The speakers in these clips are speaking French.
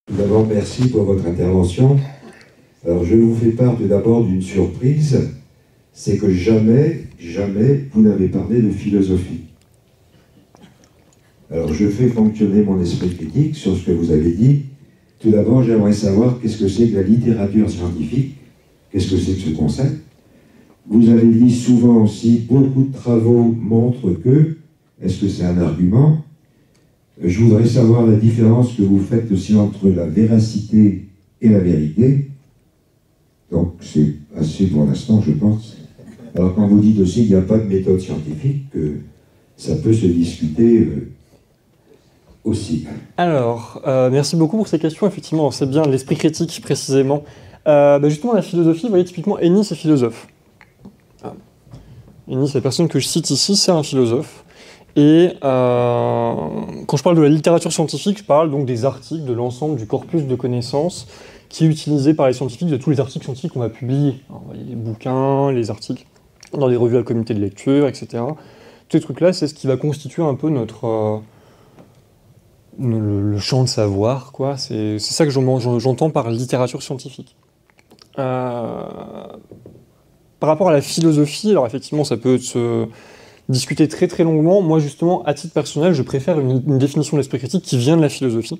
Tout d'abord, merci pour votre intervention. Alors, je vous fais part tout d'abord d'une surprise, c'est que jamais vous n'avez parlé de philosophie. Alors, je fais fonctionner mon esprit critique sur ce que vous avez dit. Tout d'abord, j'aimerais savoir qu'est-ce que c'est que la littérature scientifique, qu'est-ce que c'est que ce concept. Vous avez dit souvent aussi, beaucoup de travaux montrent que, est-ce que c'est un argument? Je voudrais savoir la différence que vous faites aussi entre la véracité et la vérité. Donc, c'est assez pour l'instant, je pense. Alors, quand vous dites aussi qu'il n'y a pas de méthode scientifique, que ça peut se discuter aussi. Alors, merci beaucoup pour ces questions. Effectivement, c'est bien l'esprit critique, précisément. Justement, la philosophie, vous voyez, typiquement, Ennis est philosophe. Ennis, la personne que je cite ici, c'est un philosophe. Et quand je parle de la littérature scientifique, je parle donc des articles, de l'ensemble du corpus de connaissances qui est utilisé par les scientifiques, de tous les articles scientifiques qu'on va publier. Alors, vous voyez, les bouquins, les articles dans des revues à comité de lecture, etc. Tous ces trucs-là, c'est ce qui va constituer un peu notre... le champ de savoir, quoi. C'est ça que j'entends par littérature scientifique. Par rapport à la philosophie, alors effectivement, ça peut se discuter très très longuement. Moi, justement, à titre personnel, je préfère une définition de l'esprit critique qui vient de la philosophie.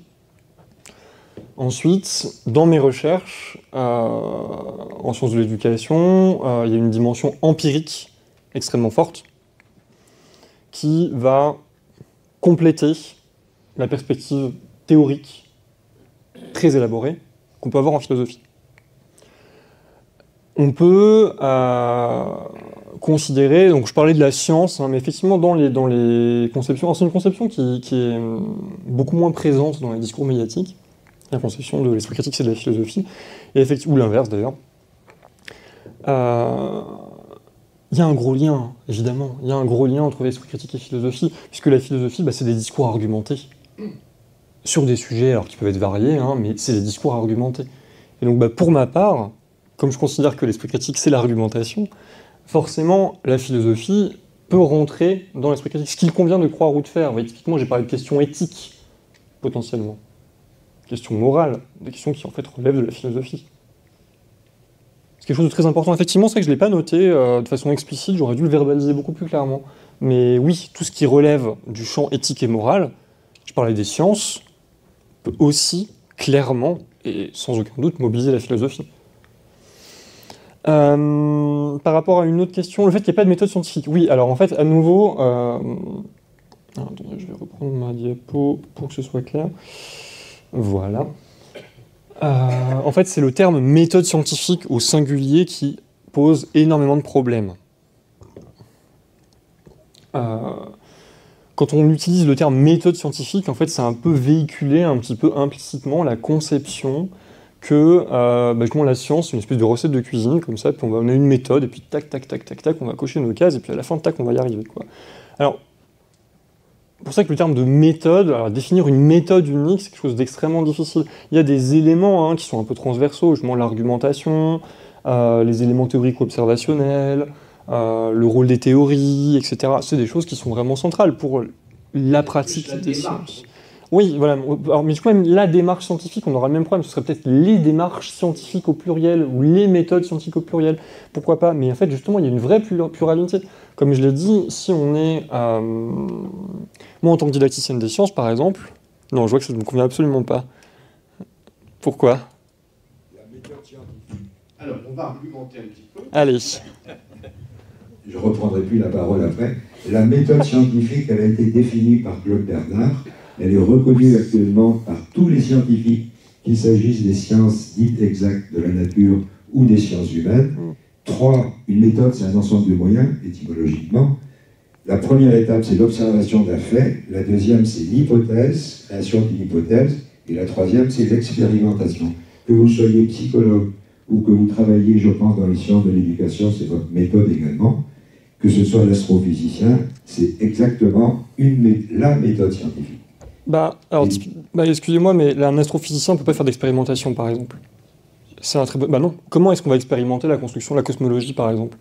Ensuite, dans mes recherches, en sciences de l'éducation, il y a une dimension empirique extrêmement forte qui va compléter la perspective théorique très élaborée qu'on peut avoir en philosophie. On peut considérer, donc je parlais de la science, hein, mais effectivement dans les conceptions, c'est une conception qui est beaucoup moins présente dans les discours médiatiques, la conception de l'esprit critique c'est de la philosophie, et ou l'inverse d'ailleurs. Il y a un gros lien, évidemment, il y a un gros lien entre l'esprit critique et philosophie, puisque la philosophie, c'est des discours argumentés, sur des sujets alors qui peuvent être variés, hein, mais c'est des discours argumentés. Et donc pour ma part, comme je considère que l'esprit critique c'est l'argumentation, forcément la philosophie peut rentrer dans l'esprit critique. Ce qu'il convient de croire ou de faire. Vous voyez, typiquement j'ai parlé de questions éthiques, potentiellement. Questions morales, des questions qui en fait relèvent de la philosophie. C'est quelque chose de très important. Effectivement, c'est vrai que je ne l'ai pas noté de façon explicite, j'aurais dû le verbaliser beaucoup plus clairement. Mais oui, tout ce qui relève du champ éthique et moral, je parlais des sciences, peut aussi clairement et sans aucun doute mobiliser la philosophie. Par rapport à une autre question, le fait qu'il n'y ait pas de méthode scientifique. Oui, alors en fait, à nouveau... attendez, je vais reprendre ma diapo pour que ce soit clair. Voilà. En fait, c'est le terme méthode scientifique au singulier qui pose énormément de problèmes. Quand on utilise le terme méthode scientifique, en fait, c'est un peu véhiculé un petit peu implicitement la conception que la science, c'est une espèce de recette de cuisine, comme ça, puis on a une méthode, et puis tac, tac, tac, tac, tac, on va cocher nos cases, et puis à la fin, tac, on va y arriver, quoi. Alors, c'est pour ça que le terme de méthode, alors définir une méthode unique, c'est quelque chose d'extrêmement difficile. Il y a des éléments qui sont un peu transversaux, justement l'argumentation, les éléments théoriques observationnels, le rôle des théories, etc. C'est des choses qui sont vraiment centrales pour la pratique des sciences. Oui, voilà. Alors, mais du coup, même la démarche scientifique, on aura le même problème. Ce serait peut-être les démarches scientifiques au pluriel ou les méthodes scientifiques au pluriel. Pourquoi pas? Mais en fait, justement, il y a une vraie pluralité. Comme je l'ai dit, si on est... Moi, en tant que didacticienne des sciences, par exemple... Non, je vois que ça ne me convient absolument pas. Pourquoi? La méthode scientifique. Alors, on va argumenter un petit peu. Allez. Je ne reprendrai plus la parole après. La méthode scientifique, elle a été définie par Claude Bernard. Elle est reconnue actuellement par tous les scientifiques, qu'il s'agisse des sciences dites exactes de la nature ou des sciences humaines. 3. Une méthode, c'est un ensemble de moyens, étymologiquement. La première étape, c'est l'observation d'un fait. La deuxième, c'est l'hypothèse, création d'une hypothèse. Et la troisième, c'est l'expérimentation. Que vous soyez psychologue ou que vous travailliez, je pense, dans les sciences de l'éducation, c'est votre méthode également. Que ce soit l'astrophysicien, c'est exactement la méthode scientifique. Excusez-moi, mais un astrophysicien ne peut pas faire d'expérimentation, par exemple. C'est un très bon... non. Comment est-ce qu'on va expérimenter la construction de la cosmologie, par exemple?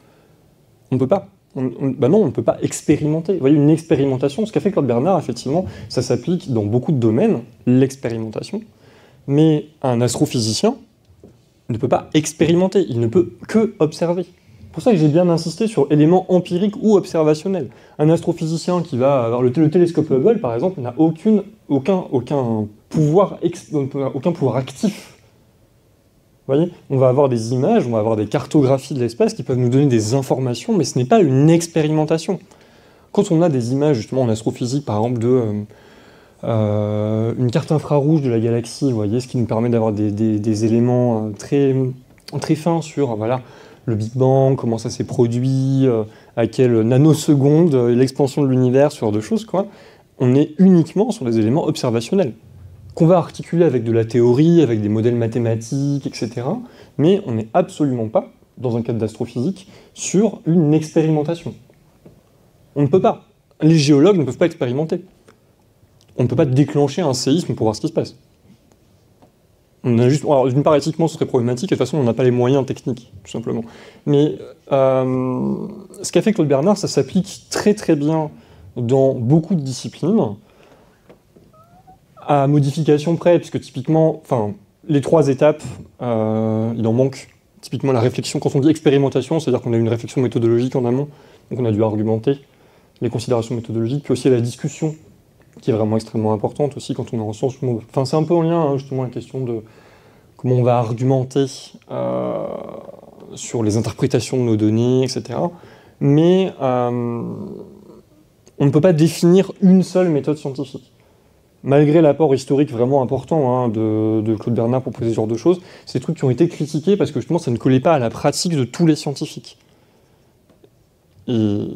On ne peut pas. Non, on ne peut pas expérimenter. Vous voyez, une expérimentation, ce qu'a fait Claude Bernard, effectivement, ça s'applique dans beaucoup de domaines, l'expérimentation. Mais un astrophysicien ne peut pas expérimenter, il ne peut que observer. C'est pour ça que j'ai bien insisté sur éléments empiriques ou observationnels. Un astrophysicien qui va avoir le télescope Hubble, par exemple, n'a aucun pouvoir actif. Vous voyez, on va avoir des images, on va avoir des cartographies de l'espace qui peuvent nous donner des informations, mais ce n'est pas une expérimentation. Quand on a des images, justement, en astrophysique, par exemple, une carte infrarouge de la galaxie, vous voyez, ce qui nous permet d'avoir des éléments très, très fins sur voilà, le Big Bang, comment ça s'est produit, à quelle nanoseconde, l'expansion de l'univers, ce genre de choses, quoi. On est uniquement sur des éléments observationnels, qu'on va articuler avec de la théorie, avec des modèles mathématiques, etc. Mais on n'est absolument pas, dans un cadre d'astrophysique, sur une expérimentation. On ne peut pas. Les géologues ne peuvent pas expérimenter. On ne peut pas déclencher un séisme pour voir ce qui se passe. On a juste, alors, d'une part, éthiquement, ce serait problématique, et de toute façon, on n'a pas les moyens techniques, tout simplement. Mais ce qu'a fait Claude Bernard, ça s'applique très très bien dans beaucoup de disciplines, à modification près, puisque typiquement, enfin, les 3 étapes, il en manque. Typiquement, la réflexion, quand on dit expérimentation, c'est-à-dire qu'on a une réflexion méthodologique en amont, donc on a dû argumenter les considérations méthodologiques, puis aussi la discussion, qui est vraiment extrêmement importante aussi quand on est en sciences. Enfin, c'est un peu en lien, hein, justement, la question de comment on va argumenter sur les interprétations de nos données, etc. Mais on ne peut pas définir une seule méthode scientifique. Malgré l'apport historique vraiment important hein, de Claude Bernard pour poser ce genre de choses, c'est des trucs qui ont été critiqués parce que justement ça ne collait pas à la pratique de tous les scientifiques. Et...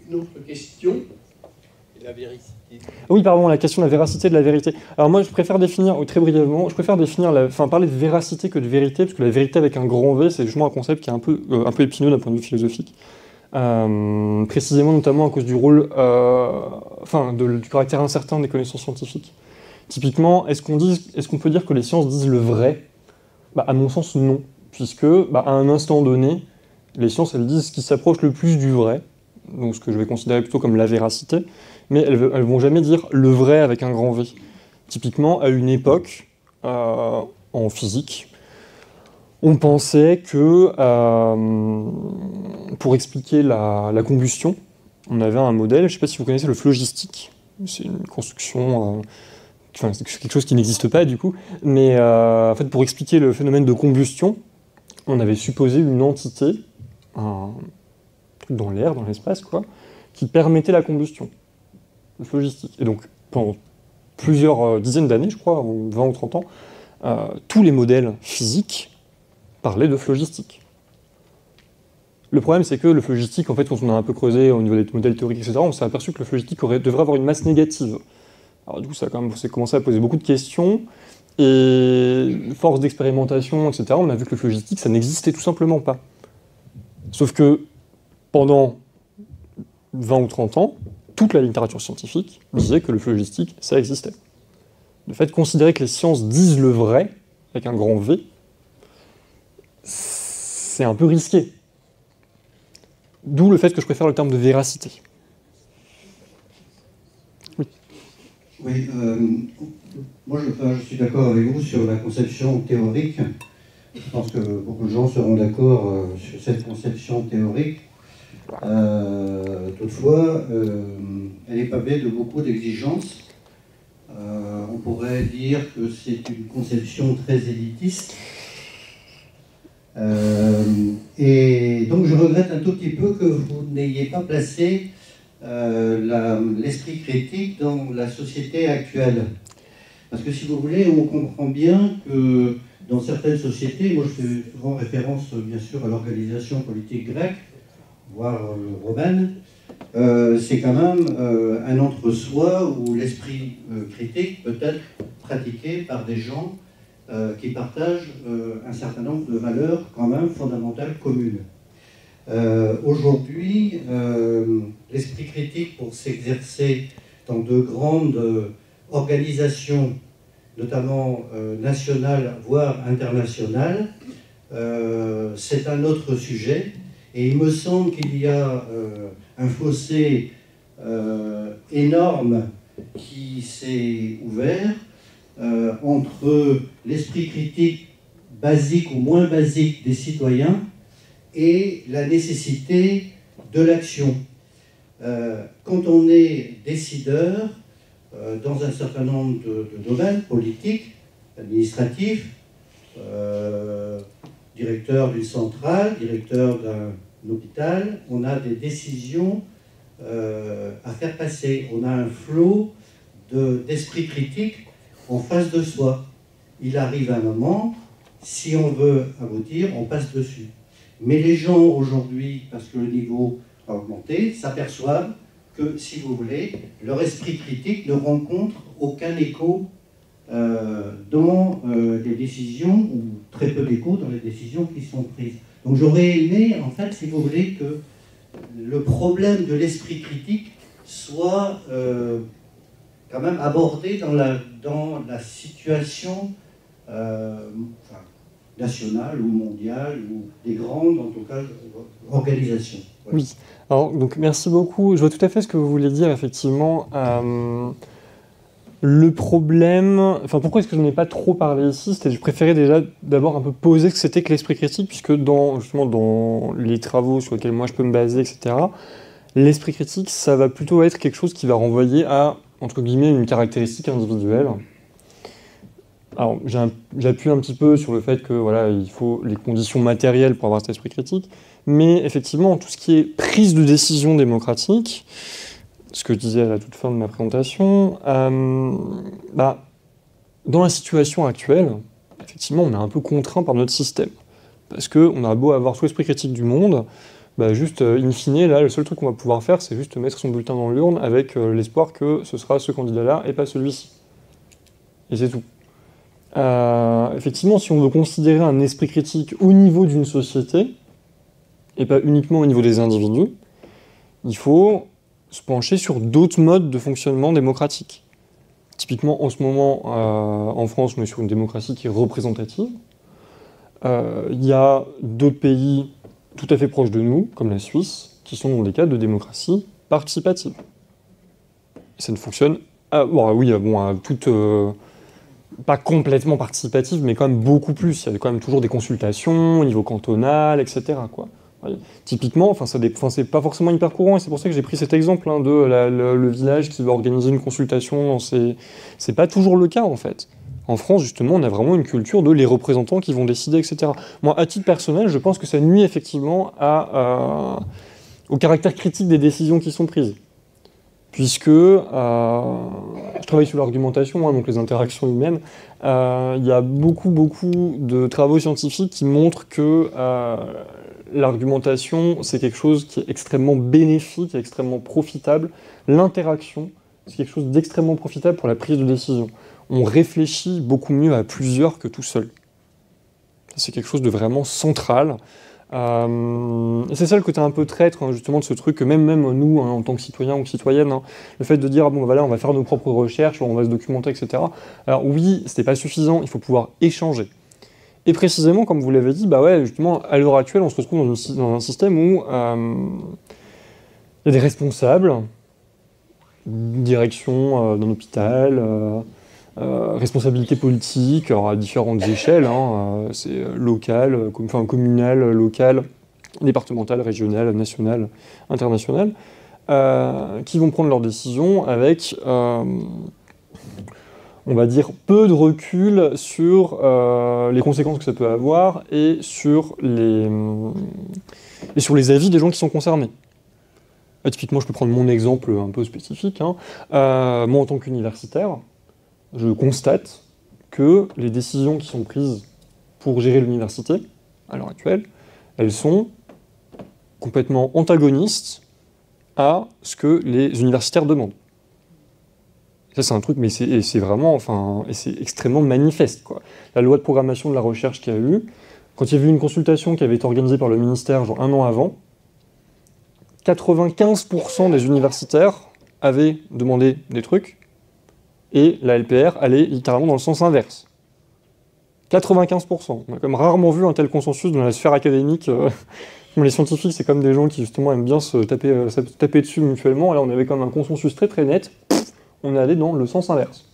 Une autre question. Et la véracité. Oui, pardon, la question de la véracité de la vérité. Alors moi, je préfère définir, très brièvement, parler de véracité que de vérité, parce que la vérité avec un grand V, c'est justement un concept qui est un peu épineux d'un point de vue philosophique. Précisément, notamment à cause du rôle, du caractère incertain des connaissances scientifiques. Typiquement, est-ce qu'on peut dire que les sciences disent le vrai ? À mon sens, non. Puisque, à un instant donné, les sciences, elles disent ce qui s'approche le plus du vrai, donc ce que je vais considérer plutôt comme la véracité, mais elles vont jamais dire le vrai avec un grand V. Typiquement, à une époque, en physique, on pensait que pour expliquer la combustion, on avait un modèle, je ne sais pas si vous connaissez le phlogistique, c'est une construction, c'est quelque chose qui n'existe pas du coup, mais en fait pour expliquer le phénomène de combustion, on avait supposé une entité, un truc dans l'air, dans l'espace, quoi, qui permettait la combustion, le phlogistique. Et donc pendant plusieurs dizaines d'années, je crois, 20 ou 30 ans, tous les modèles physiques parlaient de phlogistique. Le problème, c'est que le phlogistique, en fait, quand on a un peu creusé au niveau des modèles théoriques, etc., on s'est aperçu que le phlogistique devrait avoir une masse négative. Alors du coup, ça a quand même commencé à poser beaucoup de questions, et force d'expérimentation, etc., on a vu que le phlogistique, ça n'existait tout simplement pas. Sauf que, pendant 20 ou 30 ans, toute la littérature scientifique disait que le phlogistique, ça existait. Le fait de considérer que les sciences disent le vrai, avec un grand V, c'est un peu risqué. D'où le fait que je préfère le terme de véracité. Oui. Oui, moi je suis d'accord avec vous sur la conception théorique. Je pense que beaucoup de gens seront d'accord sur cette conception théorique. Toutefois, elle est pavée de beaucoup d'exigences. On pourrait dire que c'est une conception très élitiste. Et donc je regrette un tout petit peu que vous n'ayez pas placé l'esprit critique dans la société actuelle. Parce que si vous voulez, on comprend bien que dans certaines sociétés, moi je fais souvent référence bien sûr à l'organisation politique grecque, voire romaine, c'est quand même un entre-soi où l'esprit critique peut être pratiqué par des gens qui partagent un certain nombre de valeurs quand même fondamentales communes. Aujourd'hui, l'esprit critique pour s'exercer dans de grandes organisations, notamment nationales, voire internationales, c'est un autre sujet. Et il me semble qu'il y a un fossé énorme qui s'est ouvert entre l'esprit critique basique ou moins basique des citoyens et la nécessité de l'action. Quand on est décideur dans un certain nombre de domaines politiques, administratifs, directeur d'une centrale, directeur d'un hôpital, on a des décisions à faire passer. On a un flot d'esprit critique en face de soi. Il arrive un moment, si on veut aboutir, on passe dessus. Mais les gens aujourd'hui, parce que le niveau a augmenté, s'aperçoivent que, si vous voulez, leur esprit critique ne rencontre aucun écho dans les décisions, ou très peu d'écho dans les décisions qui sont prises. Donc j'aurais aimé, en fait, si vous voulez, que le problème de l'esprit critique soit quand même abordé dans la situation nationale ou mondiale, ou des grandes, en tout cas, organisations. Voilà. Oui, alors donc merci beaucoup. Je vois tout à fait ce que vous voulez dire, effectivement. Le problème, enfin pourquoi est-ce que je n'en ai pas trop parlé ici, c'était que je préférais déjà d'abord un peu poser ce que c'était que l'esprit critique, puisque justement dans les travaux sur lesquels moi je peux me baser, etc., l'esprit critique, ça va plutôt être quelque chose qui va renvoyer à, entre guillemets, une caractéristique individuelle. Alors j'appuie un petit peu sur le fait que voilà, il faut les conditions matérielles pour avoir cet esprit critique, mais effectivement, tout ce qui est prise de décision démocratique, ce que je disais à la toute fin de ma présentation, dans la situation actuelle, effectivement, on est un peu contraint par notre système. Parce qu'on a beau avoir tout l'esprit critique du monde, juste, in fine, là, le seul truc qu'on va pouvoir faire, c'est juste mettre son bulletin dans l'urne avec l'espoir que ce sera ce candidat-là et pas celui-ci. Et c'est tout. Effectivement, si on veut considérer un esprit critique au niveau d'une société, et pas uniquement au niveau des individus, il faut se pencher sur d'autres modes de fonctionnement démocratique. Typiquement, en ce moment, en France, on est sur une démocratie qui est représentative. Il y a d'autres pays tout à fait proches de nous, comme la Suisse, qui sont dans des cas de démocratie participative. Et ça ne fonctionne... pas complètement participative, mais quand même beaucoup plus. Il y a quand même toujours des consultations au niveau cantonal, etc., quoi. Typiquement, c'est pas forcément hyper courant, et c'est pour ça que j'ai pris cet exemple de le village qui veut organiser une consultation. C'est pas toujours le cas, en fait. En France, justement, on a vraiment une culture de les représentants qui vont décider, etc. Moi, à titre personnel, je pense que ça nuit effectivement au caractère critique des décisions qui sont prises. Puisque je travaille sur l'argumentation, donc les interactions humaines, il y a beaucoup de travaux scientifiques qui montrent que l'argumentation, c'est quelque chose qui est extrêmement bénéfique, extrêmement profitable. L'interaction, c'est quelque chose d'extrêmement profitable pour la prise de décision. On réfléchit beaucoup mieux à plusieurs que tout seul. C'est quelque chose de vraiment central. Et c'est ça le côté un peu traître, justement, de ce truc que même nous, en tant que citoyens ou citoyennes, le fait de dire on va faire nos propres recherches, on va se documenter, etc. Alors oui, c'était pas suffisant, il faut pouvoir échanger. Et précisément, comme vous l'avez dit, justement, à l'heure actuelle, on se retrouve dans un système où il y a des responsables, direction d'un hôpital, responsabilité politique, alors à différentes échelles, c'est local, communal, local, départemental, régional, national, international, qui vont prendre leurs décisions avec, on va dire, peu de recul sur les conséquences que ça peut avoir et sur les avis des gens qui sont concernés. Typiquement, je peux prendre mon exemple un peu spécifique. Moi, en tant qu'universitaire, je constate que les décisions qui sont prises pour gérer l'université, à l'heure actuelle, elles sont complètement antagonistes à ce que les universitaires demandent. Ça, c'est un truc, mais c'est vraiment, et c'est extrêmement manifeste, quoi. La loi de programmation de la recherche qu'il y a eu, quand il y avait eu une consultation qui avait été organisée par le ministère, genre 1 an avant, 95% des universitaires avaient demandé des trucs, et la LPR allait littéralement dans le sens inverse. 95%. On a quand même rarement vu un tel consensus dans la sphère académique. Les scientifiques, c'est comme des gens qui justement aiment bien se taper dessus mutuellement. Là, on avait quand même un consensus très très net. On est allé dans le sens inverse.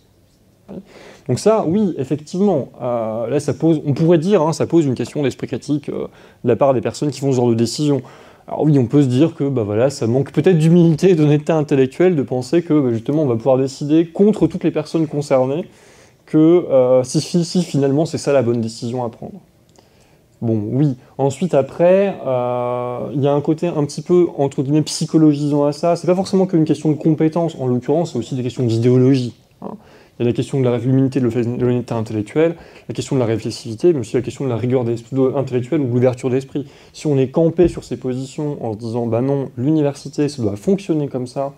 Donc ça, oui, effectivement, là, ça pose, on pourrait dire, hein, ça pose une question d'esprit critique de la part des personnes qui font ce genre de décision. Alors oui, on peut se dire que voilà, ça manque peut-être d'humilité et d'honnêteté intellectuelle de penser que justement on va pouvoir décider contre toutes les personnes concernées que si finalement c'est ça la bonne décision à prendre. Bon, oui. Ensuite, après, il y a un côté un petit peu, entre guillemets, psychologisant à ça. C'est pas forcément qu'une question de compétence. En l'occurrence, c'est aussi des questions d'idéologie. Hein. Il y a la question de l'humilité, de l'honnêteté intellectuelle, la question de la réflexivité, mais aussi la question de la rigueur intellectuelle ou de l'ouverture d'esprit. Si on est campé sur ces positions en se disant « bah non, l'université, ça doit fonctionner comme ça »,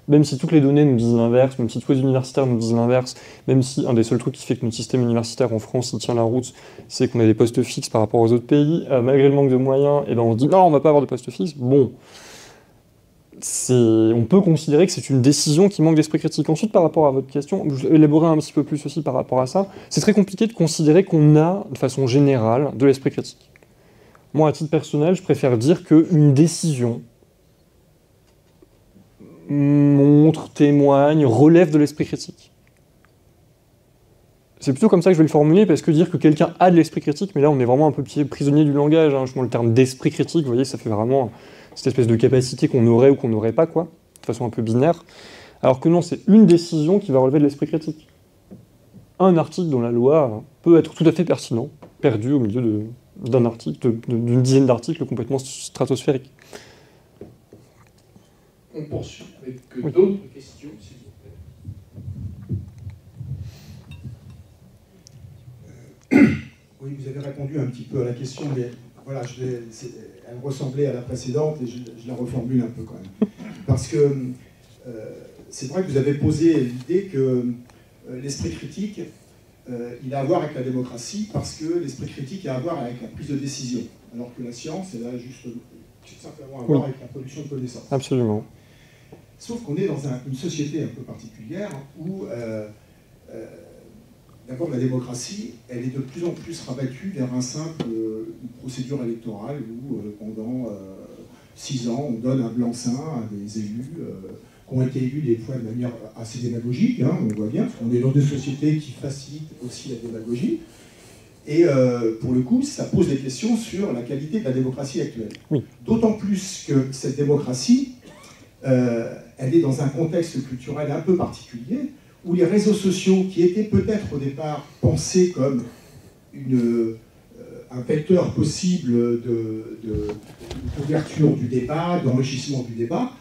même si toutes les données nous disent l'inverse, même si tous les universitaires nous disent l'inverse, même si un des seuls trucs qui fait que notre système universitaire en France il tient la route, c'est qu'on a des postes fixes par rapport aux autres pays, malgré le manque de moyens, et ben on se dit « non, on va pas avoir de postes fixes », bon... on peut considérer que c'est une décision qui manque d'esprit critique. Ensuite, par rapport à votre question, je vais élaborer un petit peu plus aussi par rapport à ça, c'est très compliqué de considérer qu'on a, de façon générale, de l'esprit critique. Moi, à titre personnel, je préfère dire qu'une décision montre, témoigne, relève de l'esprit critique. C'est plutôt comme ça que je vais le formuler, parce que dire que quelqu'un a de l'esprit critique, mais là on est vraiment un peu prisonnier du langage, hein. Le terme d'esprit critique, vous voyez, ça fait vraiment cette espèce de capacité qu'on aurait ou qu'on n'aurait pas, quoi, de façon un peu binaire, alors que non, c'est une décision qui va relever de l'esprit critique. Un article dans la loi peut être tout à fait pertinent, perdu au milieu d'un article, d'une dizaine d'articles complètement stratosphériques. On poursuit avec d'autres questions, s'il vous plaît. Oui, vous avez répondu un petit peu à la question, mais voilà, elle ressemblait à la précédente et je la reformule un peu quand même. Parce que c'est vrai que vous avez posé l'idée que l'esprit critique, il a à voir avec la démocratie, parce que l'esprit critique a à voir avec la prise de décision, alors que la science, elle a juste simplement à voir avec la production de connaissances. Absolument. Sauf qu'on est dans une société un peu particulière où, d'abord, la démocratie, elle est de plus en plus rabattue vers une procédure électorale où, pendant 6 ans, on donne un blanc-seing à des élus qui ont été élus des fois de manière assez démagogique, hein, on voit bien, parce qu'on est dans des sociétés qui facilitent aussi la démagogie. Et pour le coup, ça pose des questions sur la qualité de la démocratie actuelle. Oui. D'autant plus que cette démocratie, elle est dans un contexte culturel un peu particulier, où les réseaux sociaux, qui étaient peut-être au départ pensés comme un vecteur possible d'ouverture du débat, d'enrichissement du débat,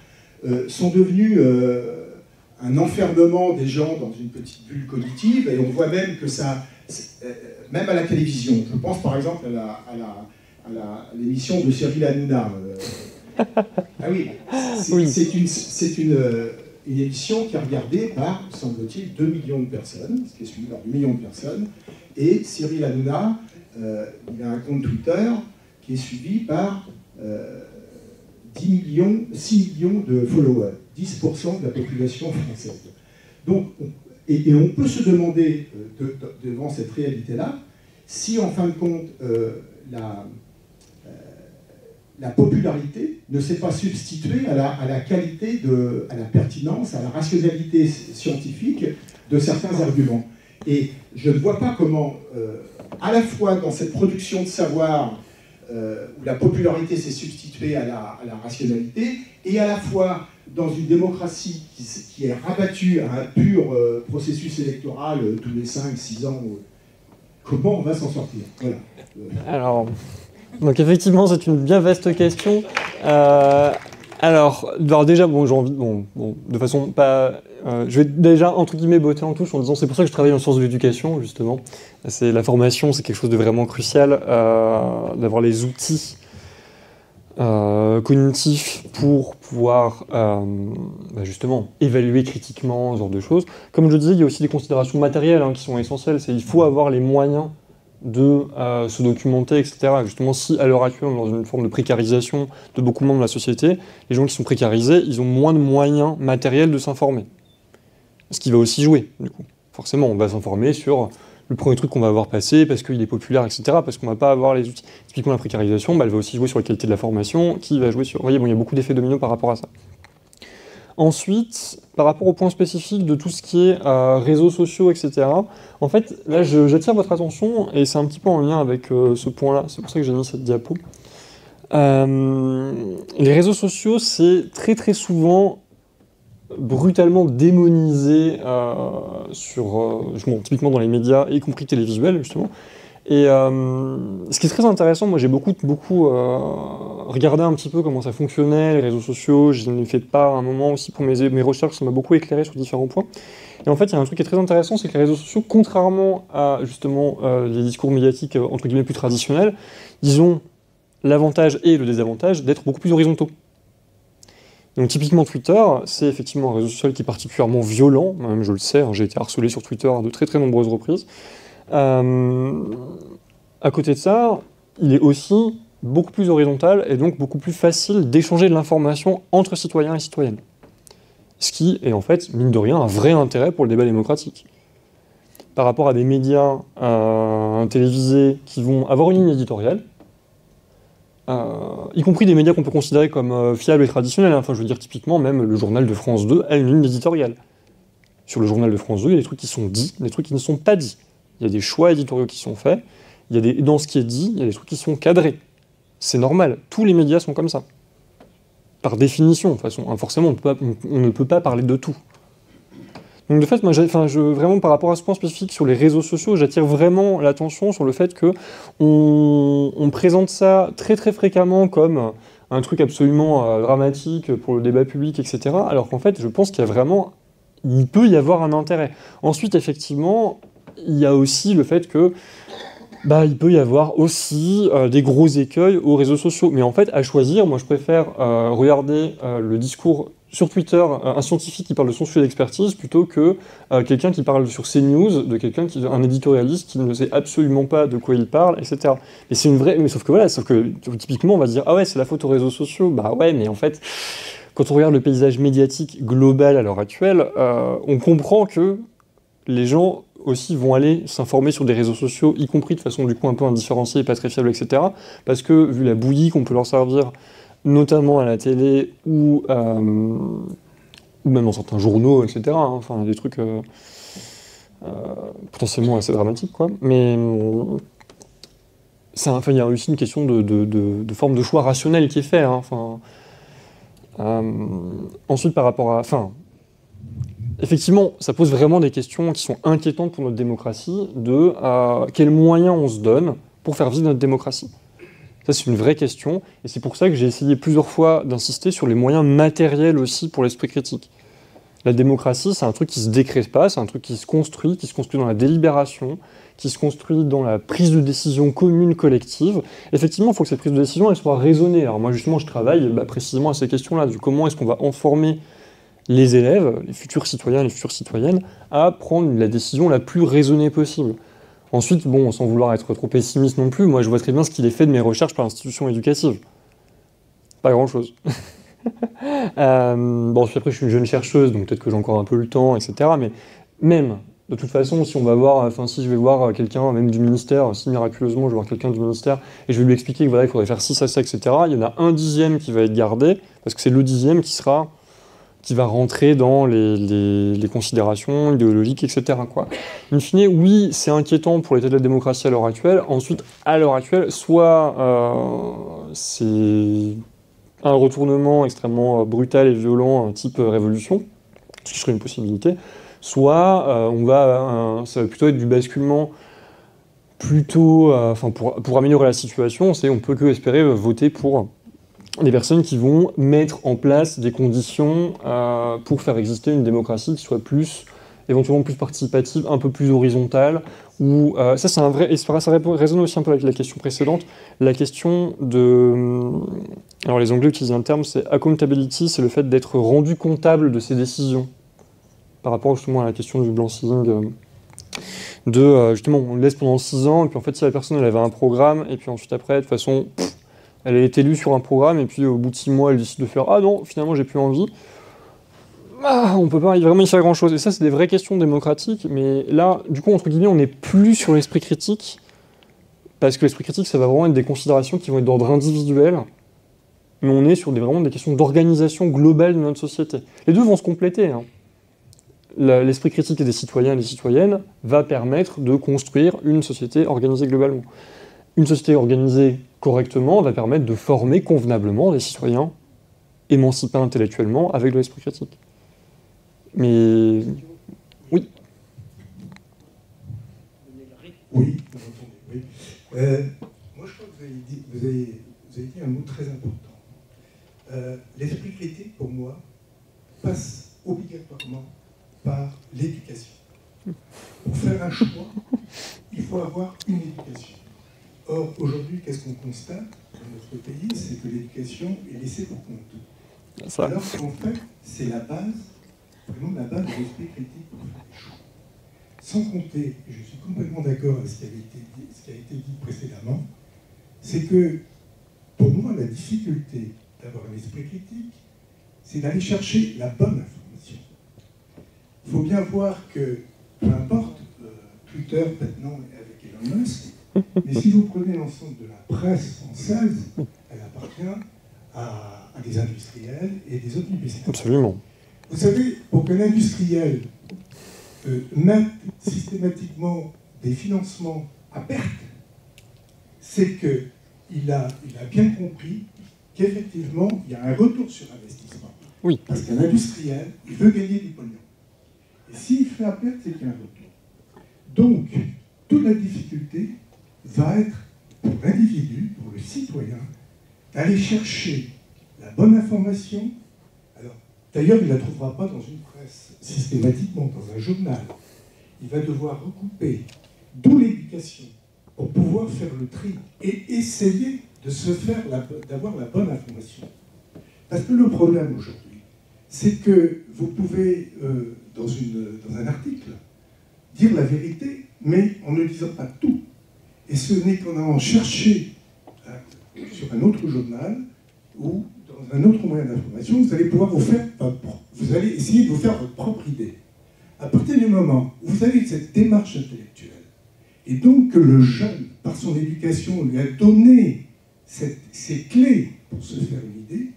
sont devenus un enfermement des gens dans une petite bulle cognitive, et on voit même que ça, même à la télévision, je pense par exemple à l'émission de Cyril Hanouna. Ah oui, c'est une émission qui est regardée par, semble-t-il, 2 millions de personnes, ce qui est suivi par 2 millions de personnes, et Cyril Hanouna, il a un compte Twitter qui est suivi par 6 millions de followers, 10% de la population française. Donc, et on peut se demander, devant cette réalité-là, si en fin de compte, la popularité ne s'est pas substituée à la qualité, à la pertinence, à la rationalité scientifique de certains arguments. Et je ne vois pas comment, à la fois dans cette production de savoir, où la popularité s'est substituée à la rationalité, et à la fois dans une démocratie qui est rabattue à un pur processus électoral tous les 5-6 ans, comment on va s'en sortir? Voilà. Alors, donc effectivement, c'est une bien vaste question. Alors déjà, bon, j'ai envie, de façon pas... je vais déjà, entre guillemets, botter en touche en disant c'est pour ça que je travaille en sciences de l'éducation, justement. La formation, c'est quelque chose de vraiment crucial, d'avoir les outils cognitifs pour pouvoir, justement, évaluer critiquement ce genre de choses. Comme je disais, il y a aussi des considérations matérielles qui sont essentielles. Il faut avoir les moyens de se documenter, etc. Justement, si à l'heure actuelle, on est dans une forme de précarisation de beaucoup de membres de la société, les gens qui sont précarisés, ils ont moins de moyens matériels de s'informer. Ce qui va aussi jouer, du coup. Forcément, on va s'informer sur le premier truc qu'on va avoir passé, parce qu'il est populaire, etc., parce qu'on ne va pas avoir les outils. Typiquement, la précarisation, elle va aussi jouer sur la qualité de la formation, qui va jouer sur... Vous voyez, il y a beaucoup d'effets dominos par rapport à ça. Ensuite, par rapport au point spécifique de tout ce qui est réseaux sociaux, etc., en fait, là, j'attire votre attention, et c'est un petit peu en lien avec ce point-là, c'est pour ça que j'ai mis cette diapo. Les réseaux sociaux, c'est très très souvent brutalement démonisé typiquement dans les médias, y compris télévisuels, justement. Et ce qui est très intéressant, moi j'ai beaucoup regardé un petit peu comment ça fonctionnait, les réseaux sociaux, j'en ai fait part à un moment aussi pour mes recherches, ça m'a beaucoup éclairé sur différents points. Et en fait, il y a un truc qui est très intéressant, c'est que les réseaux sociaux, contrairement à justement les discours médiatiques entre guillemets plus traditionnels, ils ont l'avantage et le désavantage d'être beaucoup plus horizontaux. Donc typiquement Twitter, c'est effectivement un réseau social qui est particulièrement violent, même je le sais, hein, j'ai été harcelé sur Twitter à de très très nombreuses reprises. À côté de ça, il est aussi beaucoup plus horizontal et donc beaucoup plus facile d'échanger de l'information entre citoyens et citoyennes. Ce qui est en fait, mine de rien, un vrai intérêt pour le débat démocratique. Par rapport à des médias télévisés qui vont avoir une ligne éditoriale, y compris des médias qu'on peut considérer comme fiables et traditionnels, hein. Enfin, je veux dire, typiquement, même le journal de France 2 a une ligne éditoriale. Sur le journal de France 2, il y a des trucs qui sont dits, des trucs qui ne sont pas dits. Il y a des choix éditoriaux qui sont faits, dans ce qui est dit, il y a des trucs qui sont cadrés. C'est normal, tous les médias sont comme ça. Par définition, de toute façon, forcément, on ne peut pas parler de tout. Donc de fait, moi, vraiment par rapport à ce point spécifique sur les réseaux sociaux, j'attire vraiment l'attention sur le fait que on présente ça très très fréquemment comme un truc absolument dramatique pour le débat public, etc. Alors qu'en fait, je pense qu'il peut y avoir un intérêt. Ensuite, effectivement, il y a aussi le fait que il peut y avoir aussi des gros écueils aux réseaux sociaux. Mais en fait, à choisir, moi je préfère regarder le discours sur Twitter, un scientifique qui parle de son sujet d'expertise, plutôt que quelqu'un qui parle sur CNews, un éditorialiste qui ne sait absolument pas de quoi il parle, etc. Et c'est une vraie... Mais sauf que typiquement on va se dire « Ah ouais, c'est la faute aux réseaux sociaux ». Bah ouais, mais en fait, quand on regarde le paysage médiatique global à l'heure actuelle, on comprend que les gens aussi vont aller s'informer sur des réseaux sociaux, y compris de façon du coup un peu indifférenciée, pas très fiable, etc. Parce que vu la bouillie qu'on peut leur servir, notamment à la télé ou même dans certains journaux, etc. Hein, enfin des trucs potentiellement assez dramatiques, quoi. Mais il y a aussi une question de forme de choix rationnel qui est fait. Hein, ensuite, par rapport à... Effectivement, ça pose vraiment des questions qui sont inquiétantes pour notre démocratie, de quels moyens on se donne pour faire vivre notre démocratie. Ça, c'est une vraie question, et c'est pour ça que j'ai essayé plusieurs fois d'insister sur les moyens matériels aussi pour l'esprit critique. La démocratie, c'est un truc qui se décrète pas, c'est un truc qui se construit dans la délibération, qui se construit dans la prise de décision commune, collective. Effectivement, il faut que cette prise de décision elle soit raisonnée. Alors moi, justement, je travaille précisément à ces questions-là, du comment est-ce qu'on va informer les élèves, les futurs citoyens et les futures citoyennes, à prendre la décision la plus raisonnée possible. Ensuite, sans vouloir être trop pessimiste non plus, moi je vois très bien ce qu'il est fait de mes recherches par l'institution éducative. Pas grand-chose. Puis après je suis une jeune chercheuse, donc peut-être que j'ai encore un peu le temps, etc. Mais même, de toute façon, si je vais voir quelqu'un, même du ministère, si miraculeusement je vais voir quelqu'un du ministère, et je vais lui expliquer qu'il faudrait faire ci, ça, etc., il y en a un dixième qui va être gardé, parce que c'est le dixième qui va rentrer dans les considérations idéologiques, etc. Quoi. In fine, oui, c'est inquiétant pour l'état de la démocratie à l'heure actuelle. Ensuite, à l'heure actuelle, soit c'est un retournement extrêmement brutal et violent, type révolution, ce qui serait une possibilité, soit ça va plutôt être du basculement plutôt... pour améliorer la situation, on peut que espérer voter pour des personnes qui vont mettre en place des conditions pour faire exister une démocratie qui soit éventuellement plus participative, un peu plus horizontale, ou ça c'est un vrai, et ça résonne aussi un peu avec la question précédente, la question de... Alors les Anglais utilisent un terme, c'est accountability, c'est le fait d'être rendu comptable de ses décisions, par rapport justement à la question du blanchiment, justement on le laisse pendant 6 ans, et puis en fait si la personne elle avait un programme, et puis ensuite après, de toute façon... Elle est élue sur un programme, et puis au bout de 6 mois, elle décide de faire « Ah non, finalement, j'ai plus envie ». On peut pas vraiment y faire grand-chose. Et ça, c'est des vraies questions démocratiques, mais là, du coup, entre guillemets, on n'est plus sur l'esprit critique, parce que l'esprit critique, ça va vraiment être des considérations qui vont être d'ordre individuel, mais on est sur vraiment des questions d'organisation globale de notre société. Les deux vont se compléter, hein. L'esprit critique des citoyens et des citoyennes va permettre de construire une société organisée globalement. Une société organisée correctement va permettre de former convenablement des citoyens émancipés intellectuellement avec de l'esprit critique. Mais oui. Oui, vous entendez, oui. Moi, je crois que vous avez dit un mot très important. L'esprit critique, pour moi, passe obligatoirement par l'éducation. Pour faire un choix, il faut avoir une éducation. Or, aujourd'hui, qu'est-ce qu'on constate dans notre pays? C'est que l'éducation est laissée pour compte. Ça. Alors qu'en fait, c'est la base, vraiment la base de l'esprit critique pour faire des choix. Sans compter, et je suis complètement d'accord avec ce qui a été dit précédemment, c'est que, pour moi, la difficulté d'avoir un esprit critique, c'est d'aller chercher la bonne information. Il faut bien voir que, peu importe, Twitter maintenant avec Elon Musk, mais si vous prenez l'ensemble de la presse française, elle appartient à des industriels et des autres universités. Absolument. Vous savez, pour qu'un industriel mette systématiquement des financements à perte, c'est qu'il a bien compris qu'effectivement, il y a un retour sur investissement. Oui. Parce qu'un industriel, il veut gagner du pognon. Et s'il fait à perte, c'est qu'il y a un retour. Donc, toute la difficulté va être, pour l'individu, pour le citoyen, d'aller chercher la bonne information. Alors, d'ailleurs, il ne la trouvera pas dans une presse, systématiquement, dans un journal. Il va devoir recouper d'où l'éducation pour pouvoir faire le tri et essayer de d'avoir la bonne information. Parce que le problème aujourd'hui, c'est que vous pouvez, dans un article, dire la vérité, mais en ne disant pas tout. Et ce n'est qu'en allant chercher sur un autre journal ou dans un autre moyen d'information, vous allez pouvoir vous allez essayer de vous faire votre propre idée. À partir du moment où vous avez cette démarche intellectuelle, et donc que le jeune, par son éducation, lui a donné ces clés pour se faire une idée,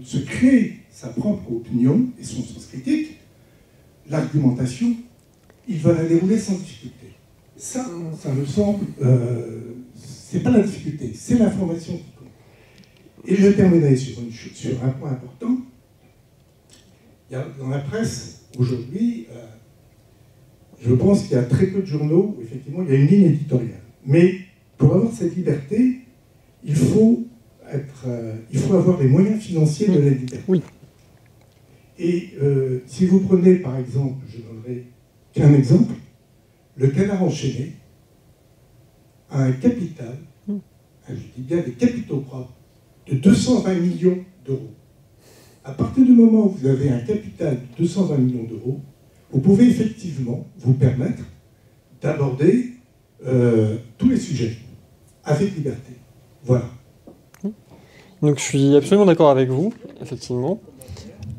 se créer sa propre opinion et son sens critique, l'argumentation, il va la dérouler sans difficulté. Ça me semble, c'est pas la difficulté, c'est l'information qui compte. Et je terminerai sur un point important. Il y a, dans la presse, aujourd'hui, je pense qu'il y a très peu de journaux où, effectivement, il y a une ligne éditoriale. Mais pour avoir cette liberté, il faut avoir les moyens financiers de la liberté. Oui. Et si vous prenez, par exemple, je donnerai qu'un exemple, le Canard enchaîné a un capital, je dis bien des capitaux propres, de 220 millions d'euros. À partir du moment où vous avez un capital de 220 millions d'euros, vous pouvez effectivement vous permettre d'aborder tous les sujets avec liberté. Voilà. Donc je suis absolument d'accord avec vous, effectivement.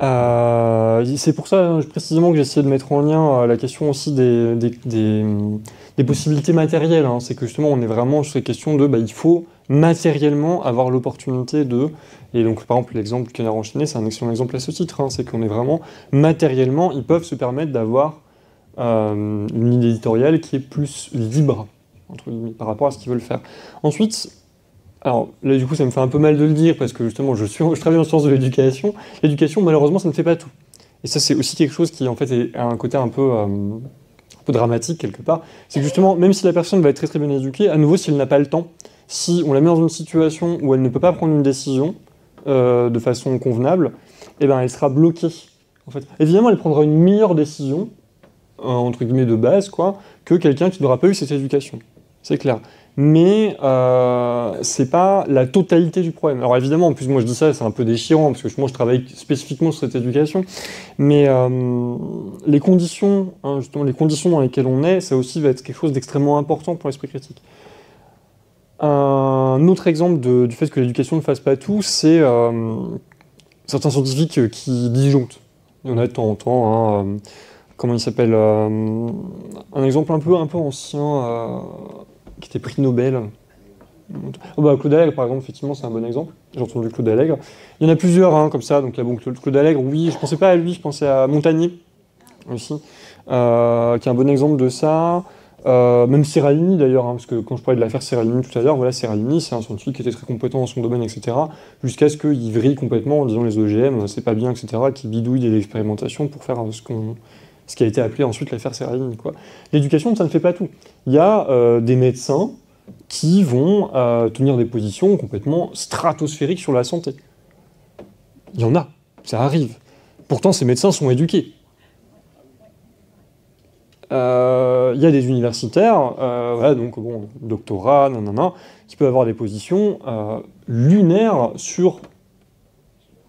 C'est pour ça précisément que j'ai essayé de mettre en lien la question aussi des possibilités matérielles. Hein. C'est que justement on est vraiment sur ces questions de il faut matériellement avoir l'opportunité de... Et donc par exemple l'exemple du Canard enchaîné, c'est un excellent exemple à ce titre. Hein. C'est qu'on est vraiment matériellement, ils peuvent se permettre d'avoir une ligne éditoriale qui est plus libre, entre guillemets, par rapport à ce qu'ils veulent faire. Ensuite... Alors là, du coup, ça me fait un peu mal de le dire, parce que justement, je travaille en sciences de l'éducation. L'éducation, malheureusement, ça ne fait pas tout. Et ça, c'est aussi quelque chose qui, en fait, a un côté un peu dramatique, quelque part. C'est que justement, même si la personne va être très très bien éduquée, à nouveau, si elle n'a pas le temps, si on la met dans une situation où elle ne peut pas prendre une décision de façon convenable, eh ben, elle sera bloquée. En fait. Évidemment, elle prendra une meilleure décision, entre guillemets de base, quoi, que quelqu'un qui n'aura pas eu cette éducation. C'est clair. Mais c'est pas la totalité du problème. Alors évidemment, en plus moi je dis ça, c'est un peu déchirant, parce que moi je travaille spécifiquement sur cette éducation, mais les conditions, justement les conditions dans lesquelles on est, ça aussi va être quelque chose d'extrêmement important pour l'esprit critique. Un autre exemple du fait que l'éducation ne fasse pas tout, c'est certains scientifiques qui disjonctent. Il y en a de temps en temps, hein, comment il s'appelle, un exemple un peu ancien, qui était prix Nobel. Oh bah, Claude Allègre, par exemple, effectivement, c'est un bon exemple. J'ai entendu Claude Allègre. Il y en a plusieurs, hein, comme ça. Donc, là, bon, Claude Allègre, oui, je pensais pas à lui, je pensais à Montagnier aussi, qui est un bon exemple de ça. Même Serralini d'ailleurs, hein, parce que quand je parlais de l'affaire Serralini tout à l'heure, voilà, Serralini, c'est un scientifique qui était très compétent dans son domaine, etc. Jusqu'à ce qu'il vrille complètement en disant les OGM, c'est pas bien, etc., qu'il bidouille des expérimentations pour faire ce qui a été appelé ensuite l'affaire Serralini, quoi. L'éducation, ça ne fait pas tout. Il y a des médecins qui vont tenir des positions complètement stratosphériques sur la santé. Il y en a, ça arrive. Pourtant, ces médecins sont éduqués. Il y a des universitaires, voilà, donc bon, doctorat, nanana, qui peuvent avoir des positions lunaires sur,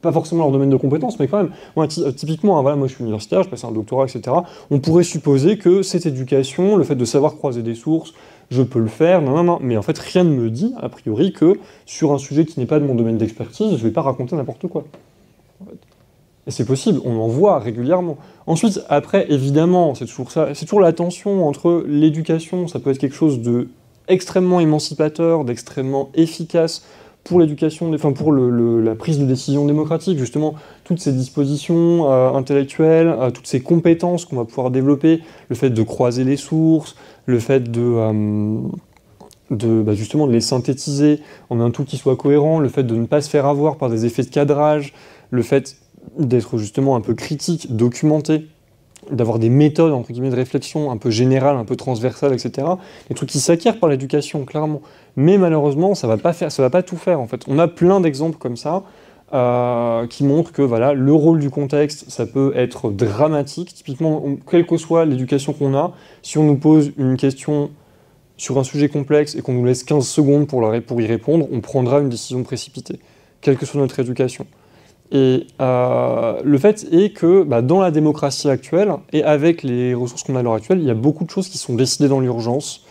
pas forcément leur domaine de compétences, mais quand même. Moi, typiquement, hein, voilà, moi je suis universitaire, je passe un doctorat, etc. On pourrait supposer que cette éducation, le fait de savoir croiser des sources, je peux le faire, non, mais en fait rien ne me dit, a priori, que sur un sujet qui n'est pas de mon domaine d'expertise, je ne vais pas raconter n'importe quoi. En fait. Et c'est possible, on en voit régulièrement. Ensuite, après, évidemment, c'est toujours ça, c'est toujours la tension entre l'éducation, ça peut être quelque chose de extrêmement émancipateur, d'extrêmement efficace pour l'éducation, enfin pour la prise de décision démocratique, justement, toutes ces dispositions intellectuelles, toutes ces compétences qu'on va pouvoir développer, le fait de croiser les sources, le fait justement de les synthétiser en un tout qui soit cohérent, le fait de ne pas se faire avoir par des effets de cadrage, le fait d'être justement un peu critique, documenté, d'avoir des méthodes entre guillemets de réflexion un peu générales, un peu transversales, etc. Des trucs qui s'acquièrent par l'éducation, clairement. Mais malheureusement, ça va pas tout faire en fait. On a plein d'exemples comme ça qui montrent que voilà, le rôle du contexte, ça peut être dramatique. Typiquement, quelle que soit l'éducation qu'on a, si on nous pose une question sur un sujet complexe et qu'on nous laisse 15 secondes pour y répondre, on prendra une décision précipitée, quelle que soit notre éducation. Et le fait est que dans la démocratie actuelle, et avec les ressources qu'on a à l'heure actuelle, il y a beaucoup de choses qui sont décidées dans l'urgence.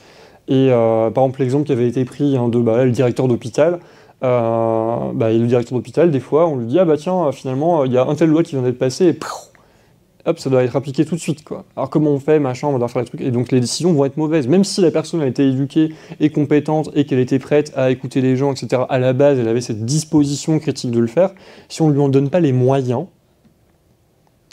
Et par exemple, l'exemple qui avait été pris le directeur d'hôpital, le directeur d'hôpital, des fois, on lui dit « Ah bah tiens, finalement, il y a un tel loi qui vient d'être passée, et hop, ça doit être appliqué tout de suite, quoi. Alors comment on fait, machin, on va devoir faire les trucs. » Et donc les décisions vont être mauvaises. Même si la personne a été éduquée et compétente et qu'elle était prête à écouter les gens, etc., à la base, elle avait cette disposition critique de le faire, si on ne lui en donne pas les moyens,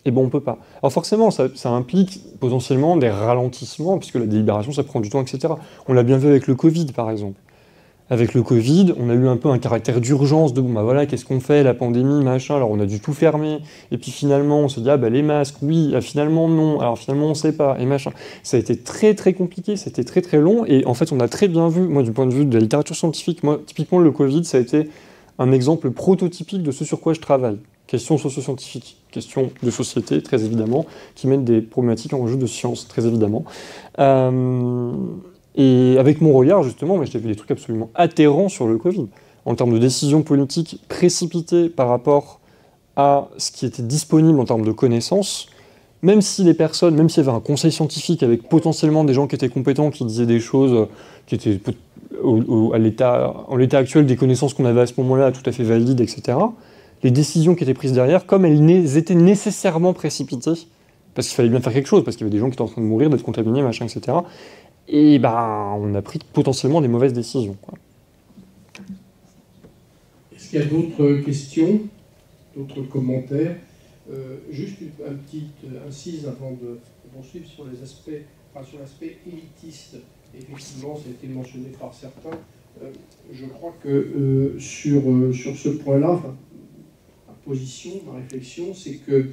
eh ben on peut pas. Alors forcément, ça implique potentiellement des ralentissements, puisque la délibération, ça prend du temps, etc. On l'a bien vu avec le Covid, par exemple. Avec le Covid, on a eu un peu un caractère d'urgence de voilà, qu'est-ce qu'on fait, la pandémie, machin, alors on a dû tout fermer, et puis finalement on se dit les masques, oui, finalement non, alors finalement on sait pas, et machin. Ça a été très très compliqué, c'était très très long, et en fait on a très bien vu, moi du point de vue de la littérature scientifique, moi typiquement le Covid, ça a été un exemple prototypique de ce sur quoi je travaille. Questions socio-scientifiques, questions de société, très évidemment, qui mènent des problématiques en jeu de science, très évidemment. Et avec mon regard, justement, j'ai vu des trucs absolument atterrants sur le Covid, en termes de décisions politiques précipitées par rapport à ce qui était disponible en termes de connaissances, même si les personnes, même s'il y avait un conseil scientifique avec potentiellement des gens qui étaient compétents, qui disaient des choses qui étaient en l'état actuel des connaissances qu'on avait à ce moment-là, tout à fait valides, etc., les décisions qui étaient prises derrière, comme elles étaient nécessairement précipitées, parce qu'il fallait bien faire quelque chose, parce qu'il y avait des gens qui étaient en train de mourir, d'être contaminés, machin, etc., et on a pris potentiellement des mauvaises décisions, quoi. Est-ce qu'il y a d'autres questions, d'autres commentaires? Juste une petite incise avant de poursuivre sur l'aspect élitiste. Effectivement, ça a été mentionné par certains. Je crois que sur ce point-là, ma position, ma réflexion, c'est que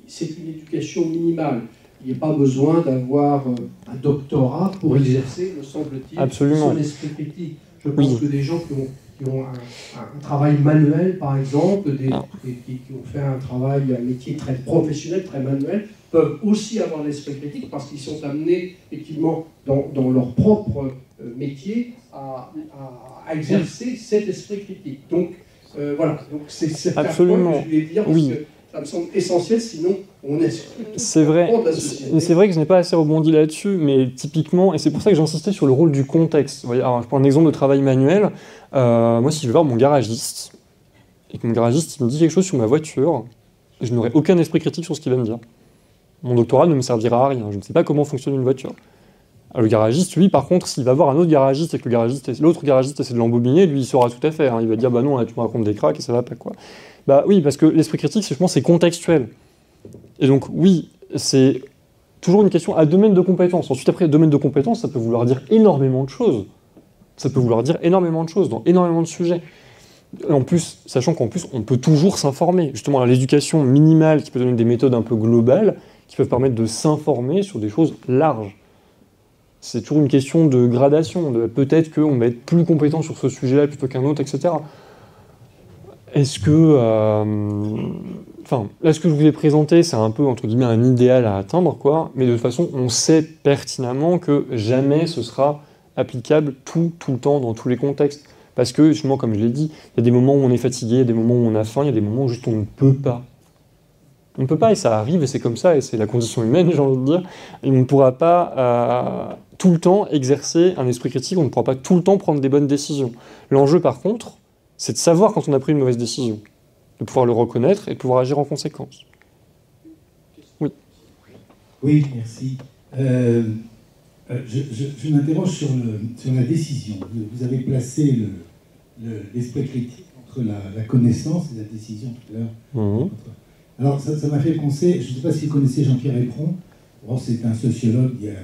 c'est une éducation minimale. Il n'y a pas besoin d'avoir un doctorat pour exercer, me semble-t-il, son esprit critique. Je pense que des gens qui ont un travail manuel, par exemple, qui ont fait un métier très professionnel, très manuel, peuvent aussi avoir l'esprit critique parce qu'ils sont amenés, effectivement, dans leur propre métier, à exercer cet esprit critique. Donc, voilà. Donc, c'est un point que je voulais dire parce que ça me semble essentiel, sinon on est... C'est vrai. C'est vrai que je n'ai pas assez rebondi là-dessus, mais typiquement, et c'est pour ça que j'insistais sur le rôle du contexte. Vous voyez, alors, je prends un exemple de travail manuel. Moi, si je vais voir mon garagiste, et que mon garagiste il me dit quelque chose sur ma voiture, je n'aurai aucun esprit critique sur ce qu'il va me dire. Mon doctorat ne me servira à rien. Je ne sais pas comment fonctionne une voiture. Le garagiste, lui, par contre, s'il va voir un autre garagiste et que l'autre garagiste essaie de l'embobiner, lui, il saura tout à fait. Hein. Il va dire, bah non, là, tu me racontes des cracks et ça va pas, quoi. Bah oui, parce que l'esprit critique, c'est contextuel. Et donc, oui, c'est toujours une question à domaine de compétences. Ensuite, après, domaine de compétences, ça peut vouloir dire énormément de choses. Ça peut vouloir dire énormément de choses, dans énormément de sujets. Et en plus, sachant qu'en plus, on peut toujours s'informer. Justement, l'éducation minimale qui peut donner des méthodes un peu globales, qui peuvent permettre de s'informer sur des choses larges. C'est toujours une question de gradation, de peut-être qu'on va être plus compétent sur ce sujet-là plutôt qu'un autre, etc. Est-ce que... Enfin, là, ce que je vous ai présenté, c'est un peu, entre guillemets, un idéal à atteindre, quoi. Mais de toute façon, on sait pertinemment que jamais ce sera applicable tout le temps, dans tous les contextes. Parce que, justement, comme je l'ai dit, il y a des moments où on est fatigué, il y a des moments où on a faim, il y a des moments où juste on ne peut pas. On ne peut pas, et ça arrive, et c'est comme ça, et c'est la condition humaine, j'ai envie de dire. Et on ne pourra pas tout le temps exercer un esprit critique, on ne pourra pas tout le temps prendre des bonnes décisions. L'enjeu, par contre, c'est de savoir quand on a pris une mauvaise décision, de pouvoir le reconnaître et de pouvoir agir en conséquence. Oui. Oui, merci. Je m'interroge sur la décision. Vous avez placé l'esprit critique entre la connaissance et la décision tout à l'heure. Alors, ça m'a fait penser, je ne sais pas si vous connaissez Jean-Pierre Épron, bon, c'est un sociologue il y a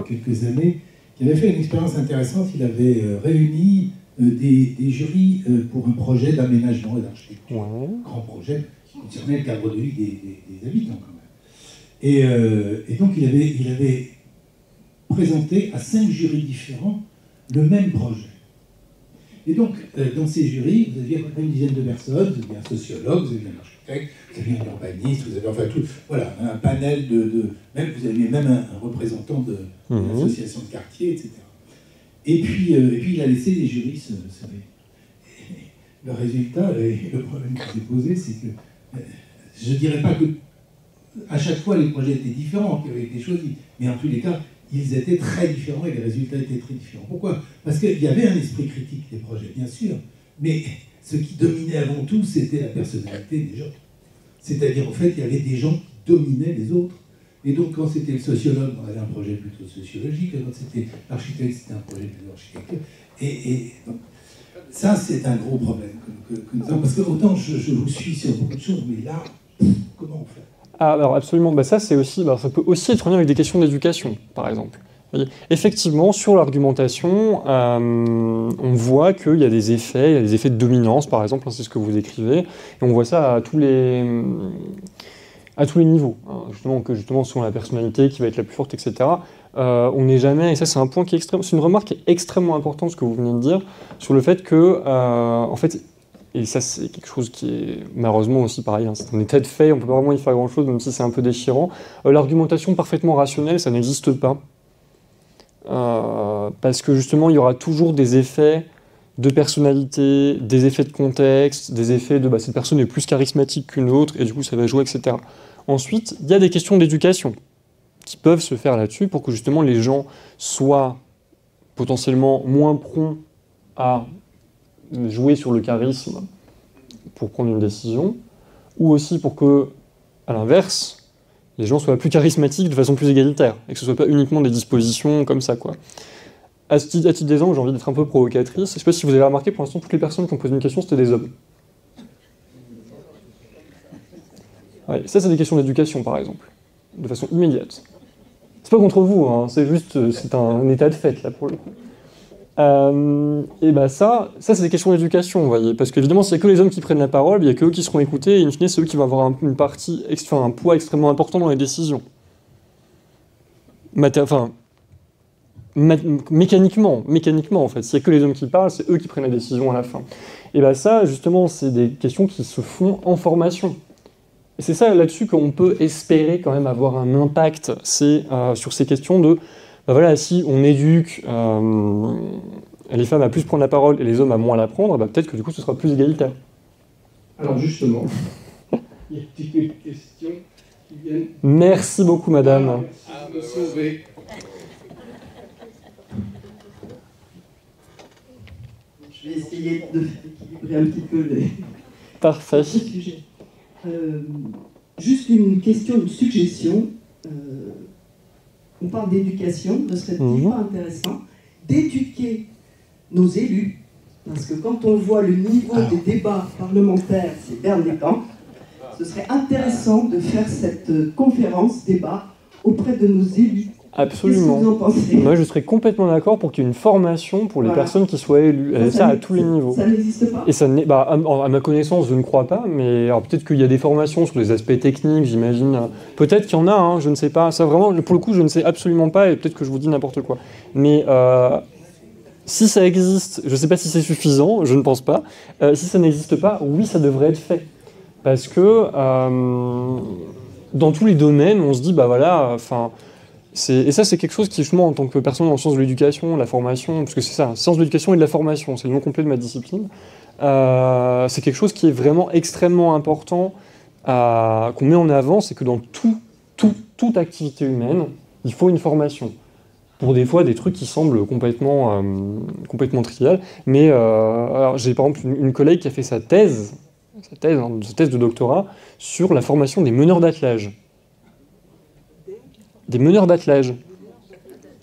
quelques années, qui avait fait une expérience intéressante. Il avait réuni des jurys pour un projet d'aménagement et d'architecture, grand projet qui concernait le cadre de vie des habitants quand même. Et donc il avait présenté à 5 jurys différents le même projet. Et donc, dans ces jurys, vous aviez à peu près une dizaine de personnes, vous aviez un sociologue, vous aviez un architecte, vous aviez un urbaniste, vous aviez enfin tout, voilà, un panel même, vous aviez même un représentant de l'association de quartier, etc. Et puis il a laissé les jurys se le résultat, et le problème qui s'est posé, c'est que, je ne dirais pas que à chaque fois les projets étaient différents, qui avaient été choisis, mais en tous les cas, ils étaient très différents et les résultats étaient très différents. Pourquoi ? Parce qu'il y avait un esprit critique des projets, bien sûr, mais ce qui dominait avant tout, c'était la personnalité des gens. C'est-à-dire, en fait, il y avait des gens qui dominaient les autres. Et donc, quand c'était le sociologue, on avait un projet plutôt sociologique, quand c'était l'architecte, c'était un projet plutôt architecture. Et donc, ça, c'est un gros problème que nous avons. Parce que autant je vous suis sur beaucoup de choses, mais là, comment on fait ? Ah, alors absolument, bah ça, c'est aussi, ça peut aussi être relié avec des questions d'éducation, par exemple. Effectivement, sur l'argumentation, on voit qu'il y a des effets, de dominance, par exemple, c'est ce que vous décrivez, et on voit ça à tous les niveaux, hein, justement selon la personnalité qui va être la plus forte, etc. On n'est jamais, et ça c'est un point qui est extrêmement, c'est une remarque qui est extrêmement importante, ce que vous venez de dire, sur le fait que, en fait, et ça c'est quelque chose qui est malheureusement aussi pareil, hein, c'est un état de fait, on ne peut pas vraiment y faire grand-chose, même si c'est un peu déchirant. L'argumentation parfaitement rationnelle, ça n'existe pas. Parce que justement, il y aura toujours des effets de personnalité, des effets de contexte, des effets de cette personne est plus charismatique qu'une autre, et du coup ça va jouer, etc. Ensuite, il y a des questions d'éducation qui peuvent se faire là-dessus pour que justement les gens soient potentiellement moins prompts à jouer sur le charisme pour prendre une décision, ou aussi pour que, à l'inverse, les gens soient plus charismatiques de façon plus égalitaire, et que ce ne soit pas uniquement des dispositions comme ça, quoi. À titre d'exemple, j'ai envie d'être un peu provocatrice. Je ne sais pas si vous avez remarqué, pour l'instant, toutes les personnes qui ont posé une question, c'était des hommes. Ouais, ça, c'est des questions d'éducation, par exemple, de façon immédiate. C'est pas contre vous, hein, c'est juste, c'est un état de fait, là, pour le coup. Et ça c'est des questions d'éducation, vous voyez, parce qu'évidemment, s'il n'y a que les hommes qui prennent la parole, il n'y a que eux qui seront écoutés, et in fine, c'est eux qui vont avoir un poids extrêmement important dans les décisions. Mécaniquement, en fait, s'il n'y a que les hommes qui parlent, c'est eux qui prennent la décision à la fin. Et ça, justement, c'est des questions qui se font en formation. Et c'est ça, là-dessus, qu'on peut espérer quand même avoir un impact, c'est sur ces questions de voilà, si on éduque les femmes à plus prendre la parole et les hommes à moins la prendre, peut-être que du coup ce sera plus égalitaire. Alors justement, il y a des questions qui viennent... Merci beaucoup, madame. Merci de me sauver. Je vais essayer d'équilibrer un petit peu les Parfait. sujets. Juste une question, une suggestion. on parle d'éducation, ne serait-il pas intéressant d'éduquer nos élus? Parce que quand on voit le niveau des débats parlementaires ces derniers temps, ce serait intéressant de faire cette conférence débat auprès de nos élus. Absolument. Qu'est-ce que vous en pensez? Moi, je serais complètement d'accord pour qu'il y ait une formation pour les personnes qui soient élues. Et ça à tous les niveaux. Ça n'existe pas. Et ça, à ma connaissance, je ne crois pas. Mais alors peut-être qu'il y a des formations sur les aspects techniques, j'imagine. Peut-être qu'il y en a, hein, je ne sais pas. Ça vraiment, pour le coup, je ne sais absolument pas. Et peut-être que je vous dis n'importe quoi. Mais si ça existe, je ne sais pas si c'est suffisant. Je ne pense pas. Si ça n'existe pas, oui, ça devrait être fait. Parce que dans tous les domaines, on se dit, bah voilà, enfin. Et ça, c'est quelque chose qui, justement, en tant que personne en sciences de l'éducation, la formation, parce que c'est ça, sciences de l'éducation et de la formation, c'est le nom complet de ma discipline, c'est quelque chose qui est vraiment extrêmement important, qu'on met en avant, c'est que dans toute activité humaine, il faut une formation. Pour des fois, des trucs qui semblent complètement trivial. Mais alors, j'ai par exemple une collègue qui a fait sa thèse de doctorat sur la formation des meneurs d'attelage. Des meneurs d'attelage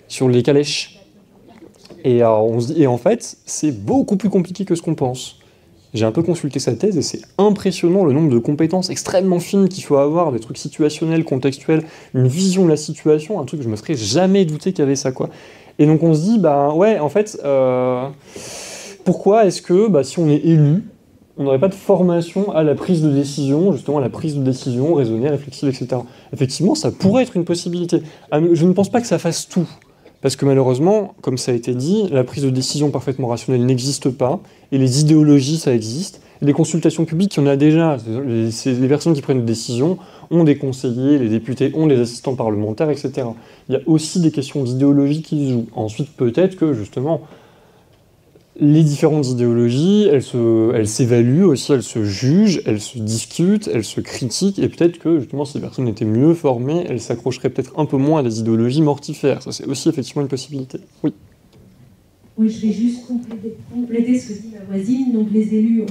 sur les calèches. Et en fait, c'est beaucoup plus compliqué que ce qu'on pense. J'ai un peu consulté sa thèse et c'est impressionnant le nombre de compétences extrêmement fines qu'il faut avoir, des trucs situationnels, contextuels, une vision de la situation, un truc que je me serais jamais douté qu'il y avait ça, quoi. Et donc on se dit, bah ouais, en fait, pourquoi est-ce que si on est élu, on n'aurait pas de formation à la prise de décision, justement à la prise de décision raisonnée, réflexive, etc. Effectivement, ça pourrait être une possibilité. Je ne pense pas que ça fasse tout, parce que malheureusement, comme ça a été dit, la prise de décision parfaitement rationnelle n'existe pas, et les idéologies, ça existe. Les consultations publiques, il y en a déjà. Les personnes qui prennent des décisions ont des conseillers, les députés ont des assistants parlementaires, etc. Il y a aussi des questions d'idéologie qui se jouent. Ensuite, peut-être que, justement, les différentes idéologies, elles s'évaluent aussi, elles se jugent, elles se discutent, elles se critiquent, et peut-être que justement si les personnes étaient mieux formées, elles s'accrocheraient peut-être un peu moins à des idéologies mortifères. Ça, c'est aussi effectivement une possibilité. Oui. Oui, je vais juste compléter ce que dit ma voisine. Donc les élus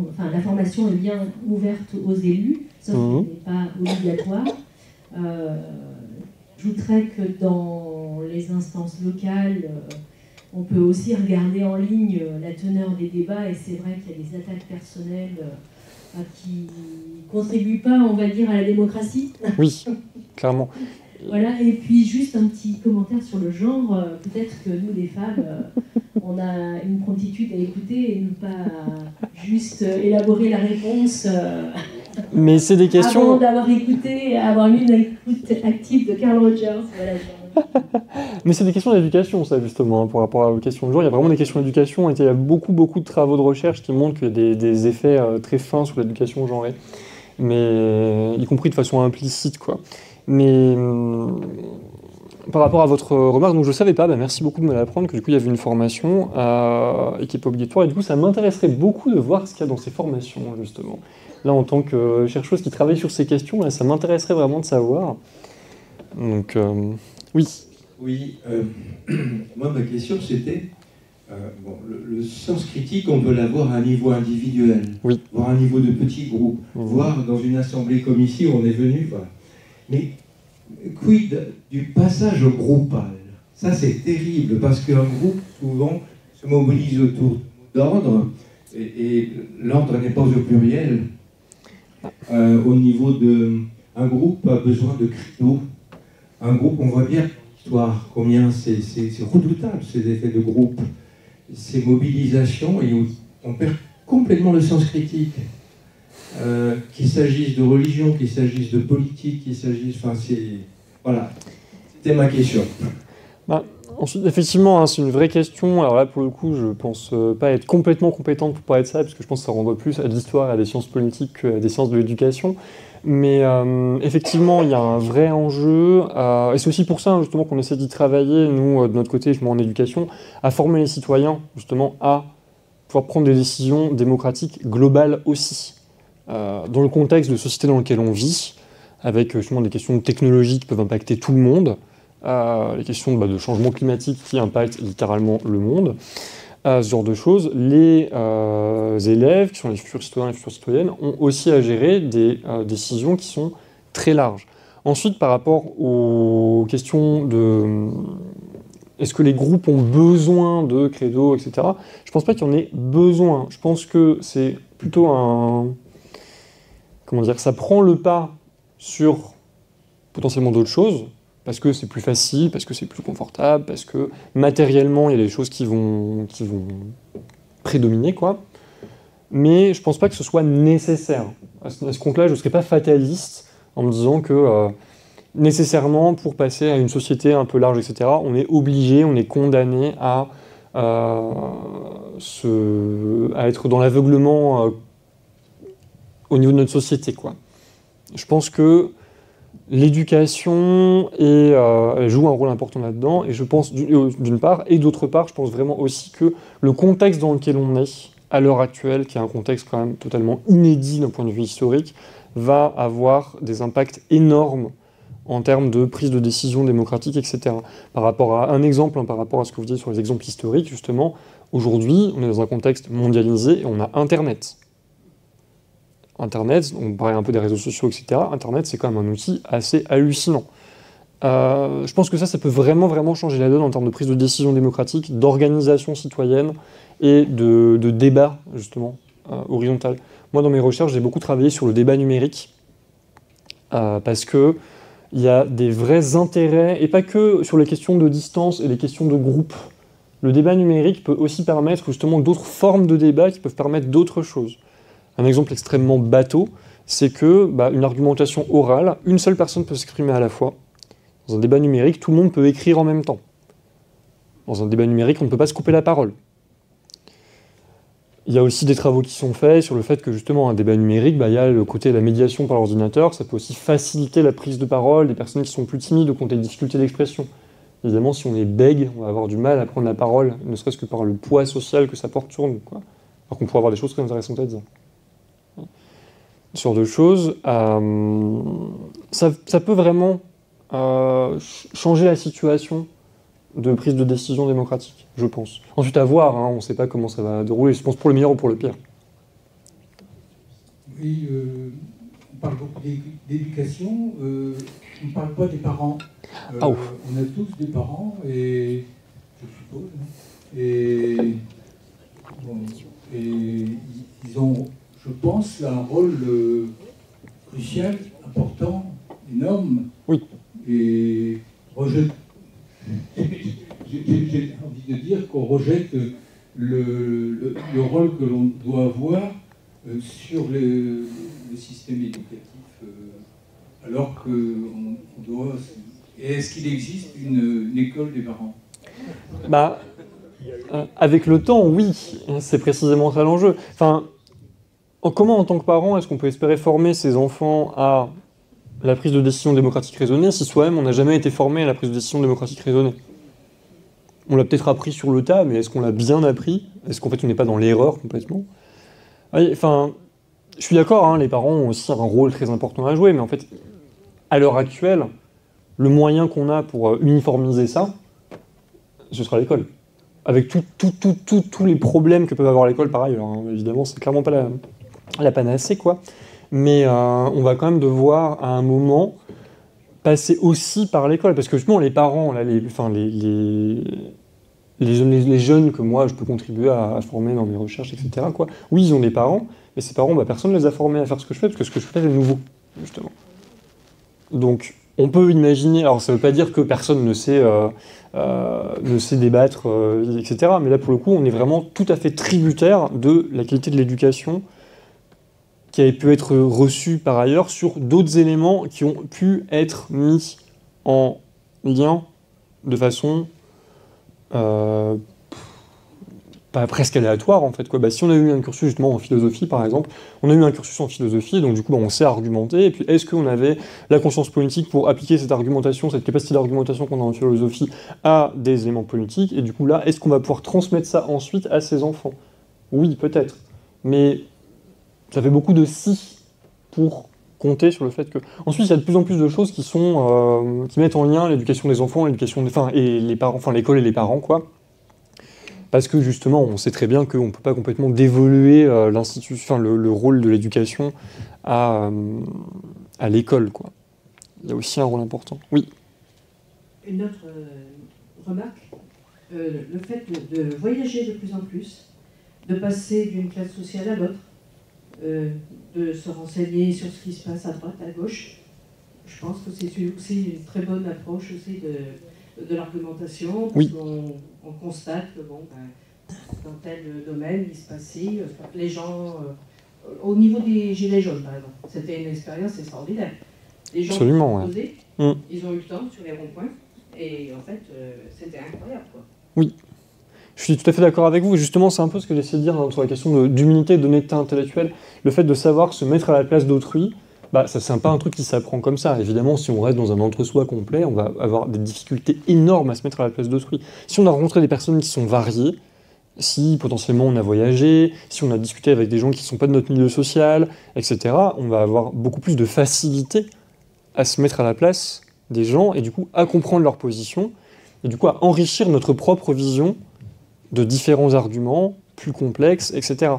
enfin la formation est bien ouverte aux élus, sauf qu'elle n'est pas obligatoire. J'ajouterais que dans les instances locales, on peut aussi regarder en ligne la teneur des débats, et c'est vrai qu'il y a des attaques personnelles qui ne contribuent pas, on va dire, à la démocratie. Oui, clairement. Voilà, et puis juste un petit commentaire sur le genre. Peut-être que nous, les femmes, on a une promptitude à écouter et ne pas juste élaborer la réponse mais c'est des questions... avant d'avoir écouté et avoir eu une écoute active de Carl Rogers. Voilà, mais c'est des questions d'éducation, ça, justement, par rapport aux questions de genre. Il y a vraiment des questions d'éducation, et il y a beaucoup de travaux de recherche qui montrent qu'il y a des effets très fins sur l'éducation genrée, mais y compris de façon implicite, quoi. Mais par rapport à votre remarque, donc je ne savais pas, merci beaucoup de me l'apprendre, que du coup il y avait une formation et qui n'est pas obligatoire, et du coup ça m'intéresserait beaucoup de voir ce qu'il y a dans ces formations, justement. Là, en tant que chercheuse qui travaille sur ces questions, là, ça m'intéresserait vraiment de savoir. Donc... Oui. Oui, moi ma question c'était, le sens critique on peut l'avoir à un niveau individuel, voire à un niveau de petit groupe, voire dans une assemblée comme ici où on est venu, voilà. Mais quid du passage au groupal? Ça c'est terrible, parce qu'un groupe souvent se mobilise autour d'ordre, et l'ordre n'est pas au pluriel. Au niveau de... Un groupe a besoin de credo. Un groupe, on voit bien l'histoire, combien c'est redoutable ces effets de groupe, ces mobilisations, et on perd complètement le sens critique. Qu'il s'agisse de religion, qu'il s'agisse de politique, qu'il s'agisse... Enfin, c'est... Voilà, c'était ma question. Ensuite, effectivement, c'est une vraie question. Alors là, pour le coup, je pense pas être complètement compétente pour parler de ça, parce que je pense que ça renvoie plus à l'histoire, à des sciences politiques qu'à des sciences de l'éducation. Mais effectivement, il y a un vrai enjeu, et c'est aussi pour ça justement qu'on essaie d'y travailler, nous, de notre côté, justement en éducation, à former les citoyens, justement, à pouvoir prendre des décisions démocratiques globales aussi. Dans le contexte de société dans lequel on vit, avec justement des questions technologiques qui peuvent impacter tout le monde, les questions de changement climatique qui impactent littéralement le monde, ce genre de choses, les élèves, qui sont les futurs citoyens et les futures citoyennes, ont aussi à gérer des décisions qui sont très larges. Ensuite, par rapport aux questions de est-ce que les groupes ont besoin de credo, etc. Je pense pas qu'il y en ait besoin. Je pense que c'est plutôt un... Comment dire, ça prend le pas sur potentiellement d'autres choses, parce que c'est plus facile, parce que c'est plus confortable, parce que matériellement, il y a des choses qui vont prédominer, quoi. Mais je pense pas que ce soit nécessaire. À ce compte-là, je ne serais pas fataliste en me disant que nécessairement, pour passer à une société un peu large, etc., on est obligé, on est condamné à être dans l'aveuglement au niveau de notre société, quoi. Je pense que l'éducation elle joue un rôle important là-dedans, et je pense d'une part, et d'autre part, je pense vraiment aussi que le contexte dans lequel on est, à l'heure actuelle, qui est un contexte quand même totalement inédit d'un point de vue historique, va avoir des impacts énormes en termes de prise de décision démocratique, etc. Par rapport à un exemple, par rapport à ce que vous dites sur les exemples historiques, justement, aujourd'hui, on est dans un contexte mondialisé et on a Internet. Internet, on parlait un peu des réseaux sociaux, etc. Internet, c'est quand même un outil assez hallucinant. Je pense que ça peut vraiment, vraiment changer la donne en termes de prise de décision démocratique, d'organisation citoyenne et de débat, justement, horizontal. Moi, dans mes recherches, j'ai beaucoup travaillé sur le débat numérique, parce que il y a des vrais intérêts, et pas que sur les questions de distance et les questions de groupe. Le débat numérique peut aussi permettre justement d'autres formes de débat qui peuvent permettre d'autres choses. Un exemple extrêmement bateau, c'est que une argumentation orale, une seule personne peut s'exprimer à la fois. Dans un débat numérique, tout le monde peut écrire en même temps. Dans un débat numérique, on ne peut pas se couper la parole. Il y a aussi des travaux qui sont faits sur le fait que justement un débat numérique, il y a le côté de la médiation par l'ordinateur, ça peut aussi faciliter la prise de parole des personnes qui sont plus timides ou qui ont des difficultés d'expression. Évidemment, si on est bègue, on va avoir du mal à prendre la parole, ne serait-ce que par le poids social que ça porte sur nous, quoi. Alors qu'on pourrait avoir des choses très intéressantes à dire. Sur deux choses, ça peut vraiment changer la situation de prise de décision démocratique, je pense. Ensuite, à voir, on ne sait pas comment ça va dérouler, je pense pour le meilleur ou pour le pire. Oui, on parle beaucoup d'éducation, on ne parle pas des parents. On a tous des parents, et je suppose, et ils ont, je pense, un rôle crucial, important, énorme. Oui. Et j'ai envie de dire qu'on rejette le rôle que l'on doit avoir sur le système éducatif, alors qu'on doit... Est-ce qu'il existe une école des parents ? Avec le temps, oui, c'est précisément ça l'enjeu. Enfin, comment en tant que parent est-ce qu'on peut espérer former ses enfants à la prise de décision démocratique raisonnée si soi-même on n'a jamais été formé à la prise de décision démocratique raisonnée ? On l'a peut-être appris sur le tas, mais est-ce qu'on l'a bien appris ? Est-ce qu'en fait on n'est pas dans l'erreur complètement ? Enfin, je suis d'accord, les parents ont aussi un rôle très important à jouer, mais en fait, à l'heure actuelle, le moyen qu'on a pour uniformiser ça, ce sera l'école. Avec tous les problèmes que peut avoir l'école par ailleurs. Évidemment, c'est clairement pas la panacée, quoi. Mais on va quand même devoir, à un moment, passer aussi par l'école. Parce que justement, les parents, là, les jeunes que moi, je peux contribuer à former dans mes recherches, etc., quoi. Oui, ils ont des parents, mais ces parents, personne ne les a formés à faire ce que je fais, parce que ce que je fais est nouveau, justement. Donc, on peut imaginer... Alors, ça ne veut pas dire que personne ne sait débattre, etc. Mais là, pour le coup, on est vraiment tout à fait tributaire de la qualité de l'éducation qui avait pu être reçue par ailleurs sur d'autres éléments qui ont pu être mis en lien de façon pas presque aléatoire, en fait, quoi. Si on a eu un cursus justement en philosophie, par exemple, on a eu un cursus en philosophie, donc du coup on sait argumenter, et puis est-ce qu'on avait la conscience politique pour appliquer cette argumentation, cette capacité d'argumentation qu'on a en philosophie à des éléments politiques, et du coup là, est-ce qu'on va pouvoir transmettre ça ensuite à ses enfants ? Oui, peut-être, mais ça fait beaucoup de si pour compter sur le fait que... Ensuite, il y a de plus en plus de choses qui mettent en lien l'éducation des enfants, l'éducation des... et les parents, l'école et les parents, quoi. Parce que justement, on sait très bien qu'on ne peut pas complètement dévoluer le rôle de l'éducation à l'école, quoi. il y a aussi un rôle important. Oui. Une autre remarque, le fait de voyager de plus en plus, de passer d'une classe sociale à l'autre, de se renseigner sur ce qui se passe à droite, à gauche, je pense que c'est aussi une très bonne approche aussi de l'argumentation, parce qu'on constate que dans tel domaine, il se passait, les gens, au niveau des Gilets jaunes par exemple, c'était une expérience extraordinaire. Les gens se sont posés, ils ont eu le temps sur les ronds-points, et en fait, c'était incroyable, quoi. Oui, je suis tout à fait d'accord avec vous, et justement c'est un peu ce que j'essaie de dire sur la question d'humilité et d'honnêteté intellectuelle, le fait de savoir se mettre à la place d'autrui. Ça, c'est pas un truc qui s'apprend comme ça. Évidemment, si on reste dans un entre-soi complet, on va avoir des difficultés énormes à se mettre à la place d'autrui. Si on a rencontré des personnes qui sont variées, si potentiellement on a voyagé, si on a discuté avec des gens qui ne sont pas de notre milieu social, etc., on va avoir beaucoup plus de facilité à se mettre à la place des gens et du coup à comprendre leur position et du coup à enrichir notre propre vision de différents arguments plus complexes, etc.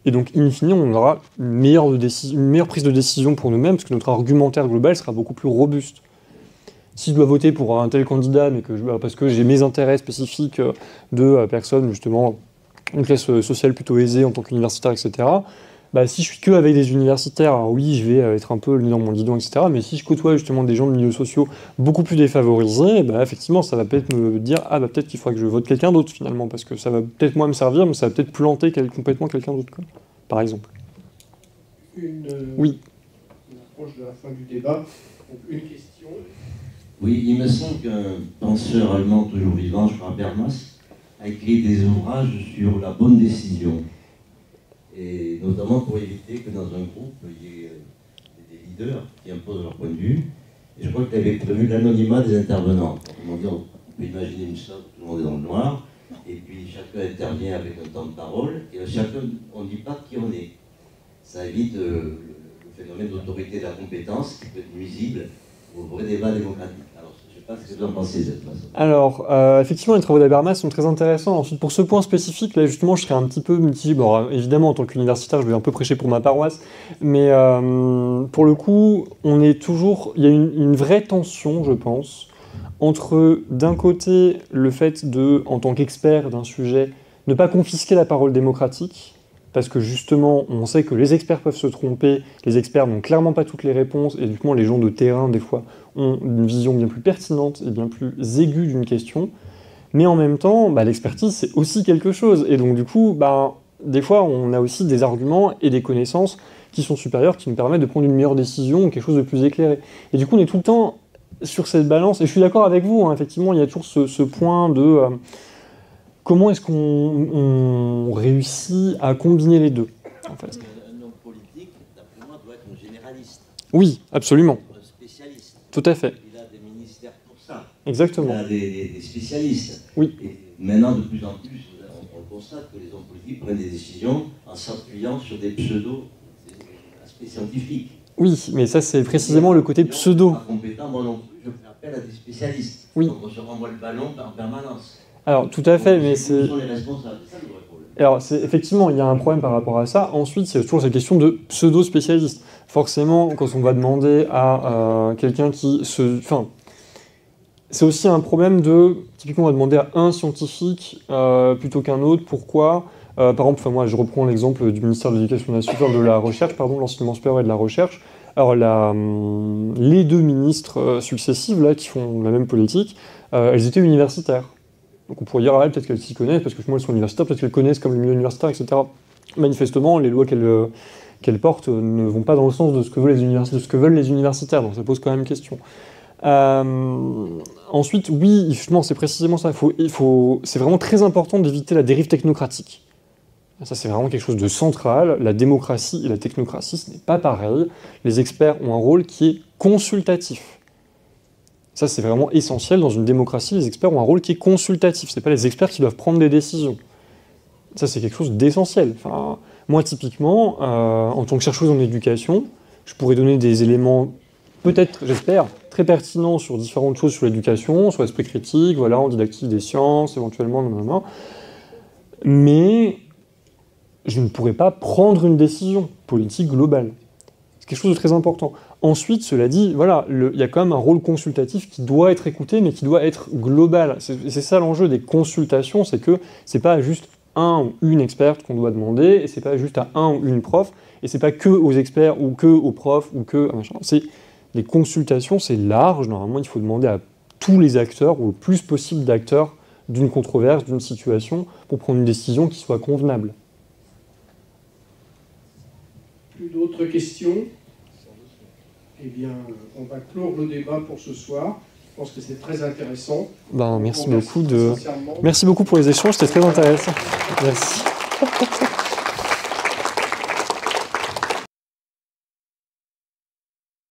Et donc, in fine, on aura une meilleure prise de décision pour nous-mêmes, parce que notre argumentaire global sera beaucoup plus robuste. Si je dois voter pour un tel candidat, mais parce que j'ai mes intérêts spécifiques de personnes, justement, une classe sociale plutôt aisée en tant qu'universitaire, etc., si je suis que avec des universitaires, alors oui, je vais être un peu le nez dans mon guidon, etc., mais si je côtoie justement des gens de milieux sociaux beaucoup plus défavorisés, effectivement, ça va peut-être me dire « Ah, peut-être qu'il faudrait que je vote quelqu'un d'autre, finalement, parce que ça va peut-être moi me servir, mais ça va peut-être planter complètement quelqu'un d'autre, quoi. » Par exemple. Oui. On approche de la fin du débat. Donc, une question. Oui, il me semble qu'un penseur allemand toujours vivant, je crois Habermas, a écrit des ouvrages sur la bonne décision. Et notamment pour éviter que dans un groupe, il y ait des leaders qui imposent leur point de vue. Et je crois que tu avais prévu l'anonymat des intervenants. On peut imaginer une salle où tout le monde est dans le noir, et puis chacun intervient avec un temps de parole, et chacun, on ne dit pas qui on est. Ça évite le phénomène d'autorité de la compétence qui peut être nuisible au vrai débat démocratique. Alors, je ne sais pas ce que vous en pensez de cette façon. Alors, effectivement, les travaux d'Habermas sont très intéressants. Ensuite, pour ce point spécifique, là, justement, je serais un petit peu mitigé. Bon, évidemment, en tant qu'universitaire, je vais un peu prêcher pour ma paroisse, mais pour le coup, il y a une vraie tension, je pense, entre, d'un côté, le fait de, en tant qu'expert d'un sujet, ne pas confisquer la parole démocratique, parce que justement, on sait que les experts peuvent se tromper, les experts n'ont clairement pas toutes les réponses, et du coup, les gens de terrain, des fois, ont une vision bien plus pertinente et bien plus aiguë d'une question, mais en même temps, l'expertise, c'est aussi quelque chose, et donc du coup, des fois, on a aussi des arguments et des connaissances qui sont supérieures, qui nous permettent de prendre une meilleure décision ou quelque chose de plus éclairé. Et du coup, on est tout le temps sur cette balance, et je suis d'accord avec vous, effectivement, il y a toujours ce point de... comment est-ce qu'on réussit à combiner les deux, en fait. Un homme politique, d'après moi, doit être un généraliste. Oui, absolument. Un spécialiste. Tout à fait. Il a des ministères pour ça. Exactement. Il a des spécialistes. Oui. Et maintenant, de plus en plus, on constate que les hommes politiques prennent des décisions en s'appuyant sur des pseudo-aspects scientifiques. Oui, mais ça, c'est précisément le côté pseudo. Pas compétent, moi non plus, je fais appel à des spécialistes. Oui. Donc on se renvoie le ballon en permanence. Alors, tout à fait, mais c'est... Où sont les responsables? C'est ça le vrai problème. Alors, effectivement, il y a un problème par rapport à ça. Ensuite, c'est toujours cette question de pseudo-spécialiste. Forcément, quand on va demander à quelqu'un qui se... Enfin, c'est aussi un problème de... Typiquement, on va demander à un scientifique plutôt qu'un autre. Pourquoi par exemple, moi, je reprends l'exemple du ministère de l'Éducation nationale, de la recherche, l'enseignement supérieur et de la recherche. Alors, les deux ministres successives, là, qui font la même politique, elles étaient universitaires. Donc on pourrait dire, peut-être qu'elles s'y connaissent, parce que moi elles sont universitaires, peut-être qu'elles connaissent comme le milieu universitaire, etc. Manifestement, les lois qu'elles portent ne vont pas dans le sens de ce que veulent les universitaires, donc ça pose quand même question. Ensuite, oui, justement, c'est précisément ça. C'est vraiment très important d'éviter la dérive technocratique. Ça, c'est vraiment quelque chose de central. La démocratie et la technocratie, ce n'est pas pareil. Les experts ont un rôle qui est consultatif. Ça, c'est vraiment essentiel. Dans une démocratie, les experts ont un rôle qui est consultatif. Ce n'est pas les experts qui doivent prendre des décisions. Ça, c'est quelque chose d'essentiel. Enfin, moi, typiquement, en tant que chercheuse en éducation, je pourrais donner des éléments, peut-être, j'espère, très pertinents sur différentes choses sur l'éducation, sur l'esprit critique, voilà, en didactique des sciences, éventuellement, mais je ne pourrais pas prendre une décision politique globale. C'est quelque chose de très important. Ensuite, cela dit, voilà, il y a quand même un rôle consultatif qui doit être écouté, mais qui doit être global. C'est ça l'enjeu des consultations, c'est que c'est pas juste un ou une experte qu'on doit demander, et c'est pas juste à un ou une prof, et c'est pas que aux experts ou que aux profs ou que machin. Les consultations, c'est large. Normalement, il faut demander à tous les acteurs, ou le plus possible d'acteurs, d'une controverse, d'une situation, pour prendre une décision qui soit convenable. Plus d'autres questions? Eh bien, on va clore le débat pour ce soir. Je pense que c'est très intéressant. Merci beaucoup pour les échanges, c'était très intéressant. Merci.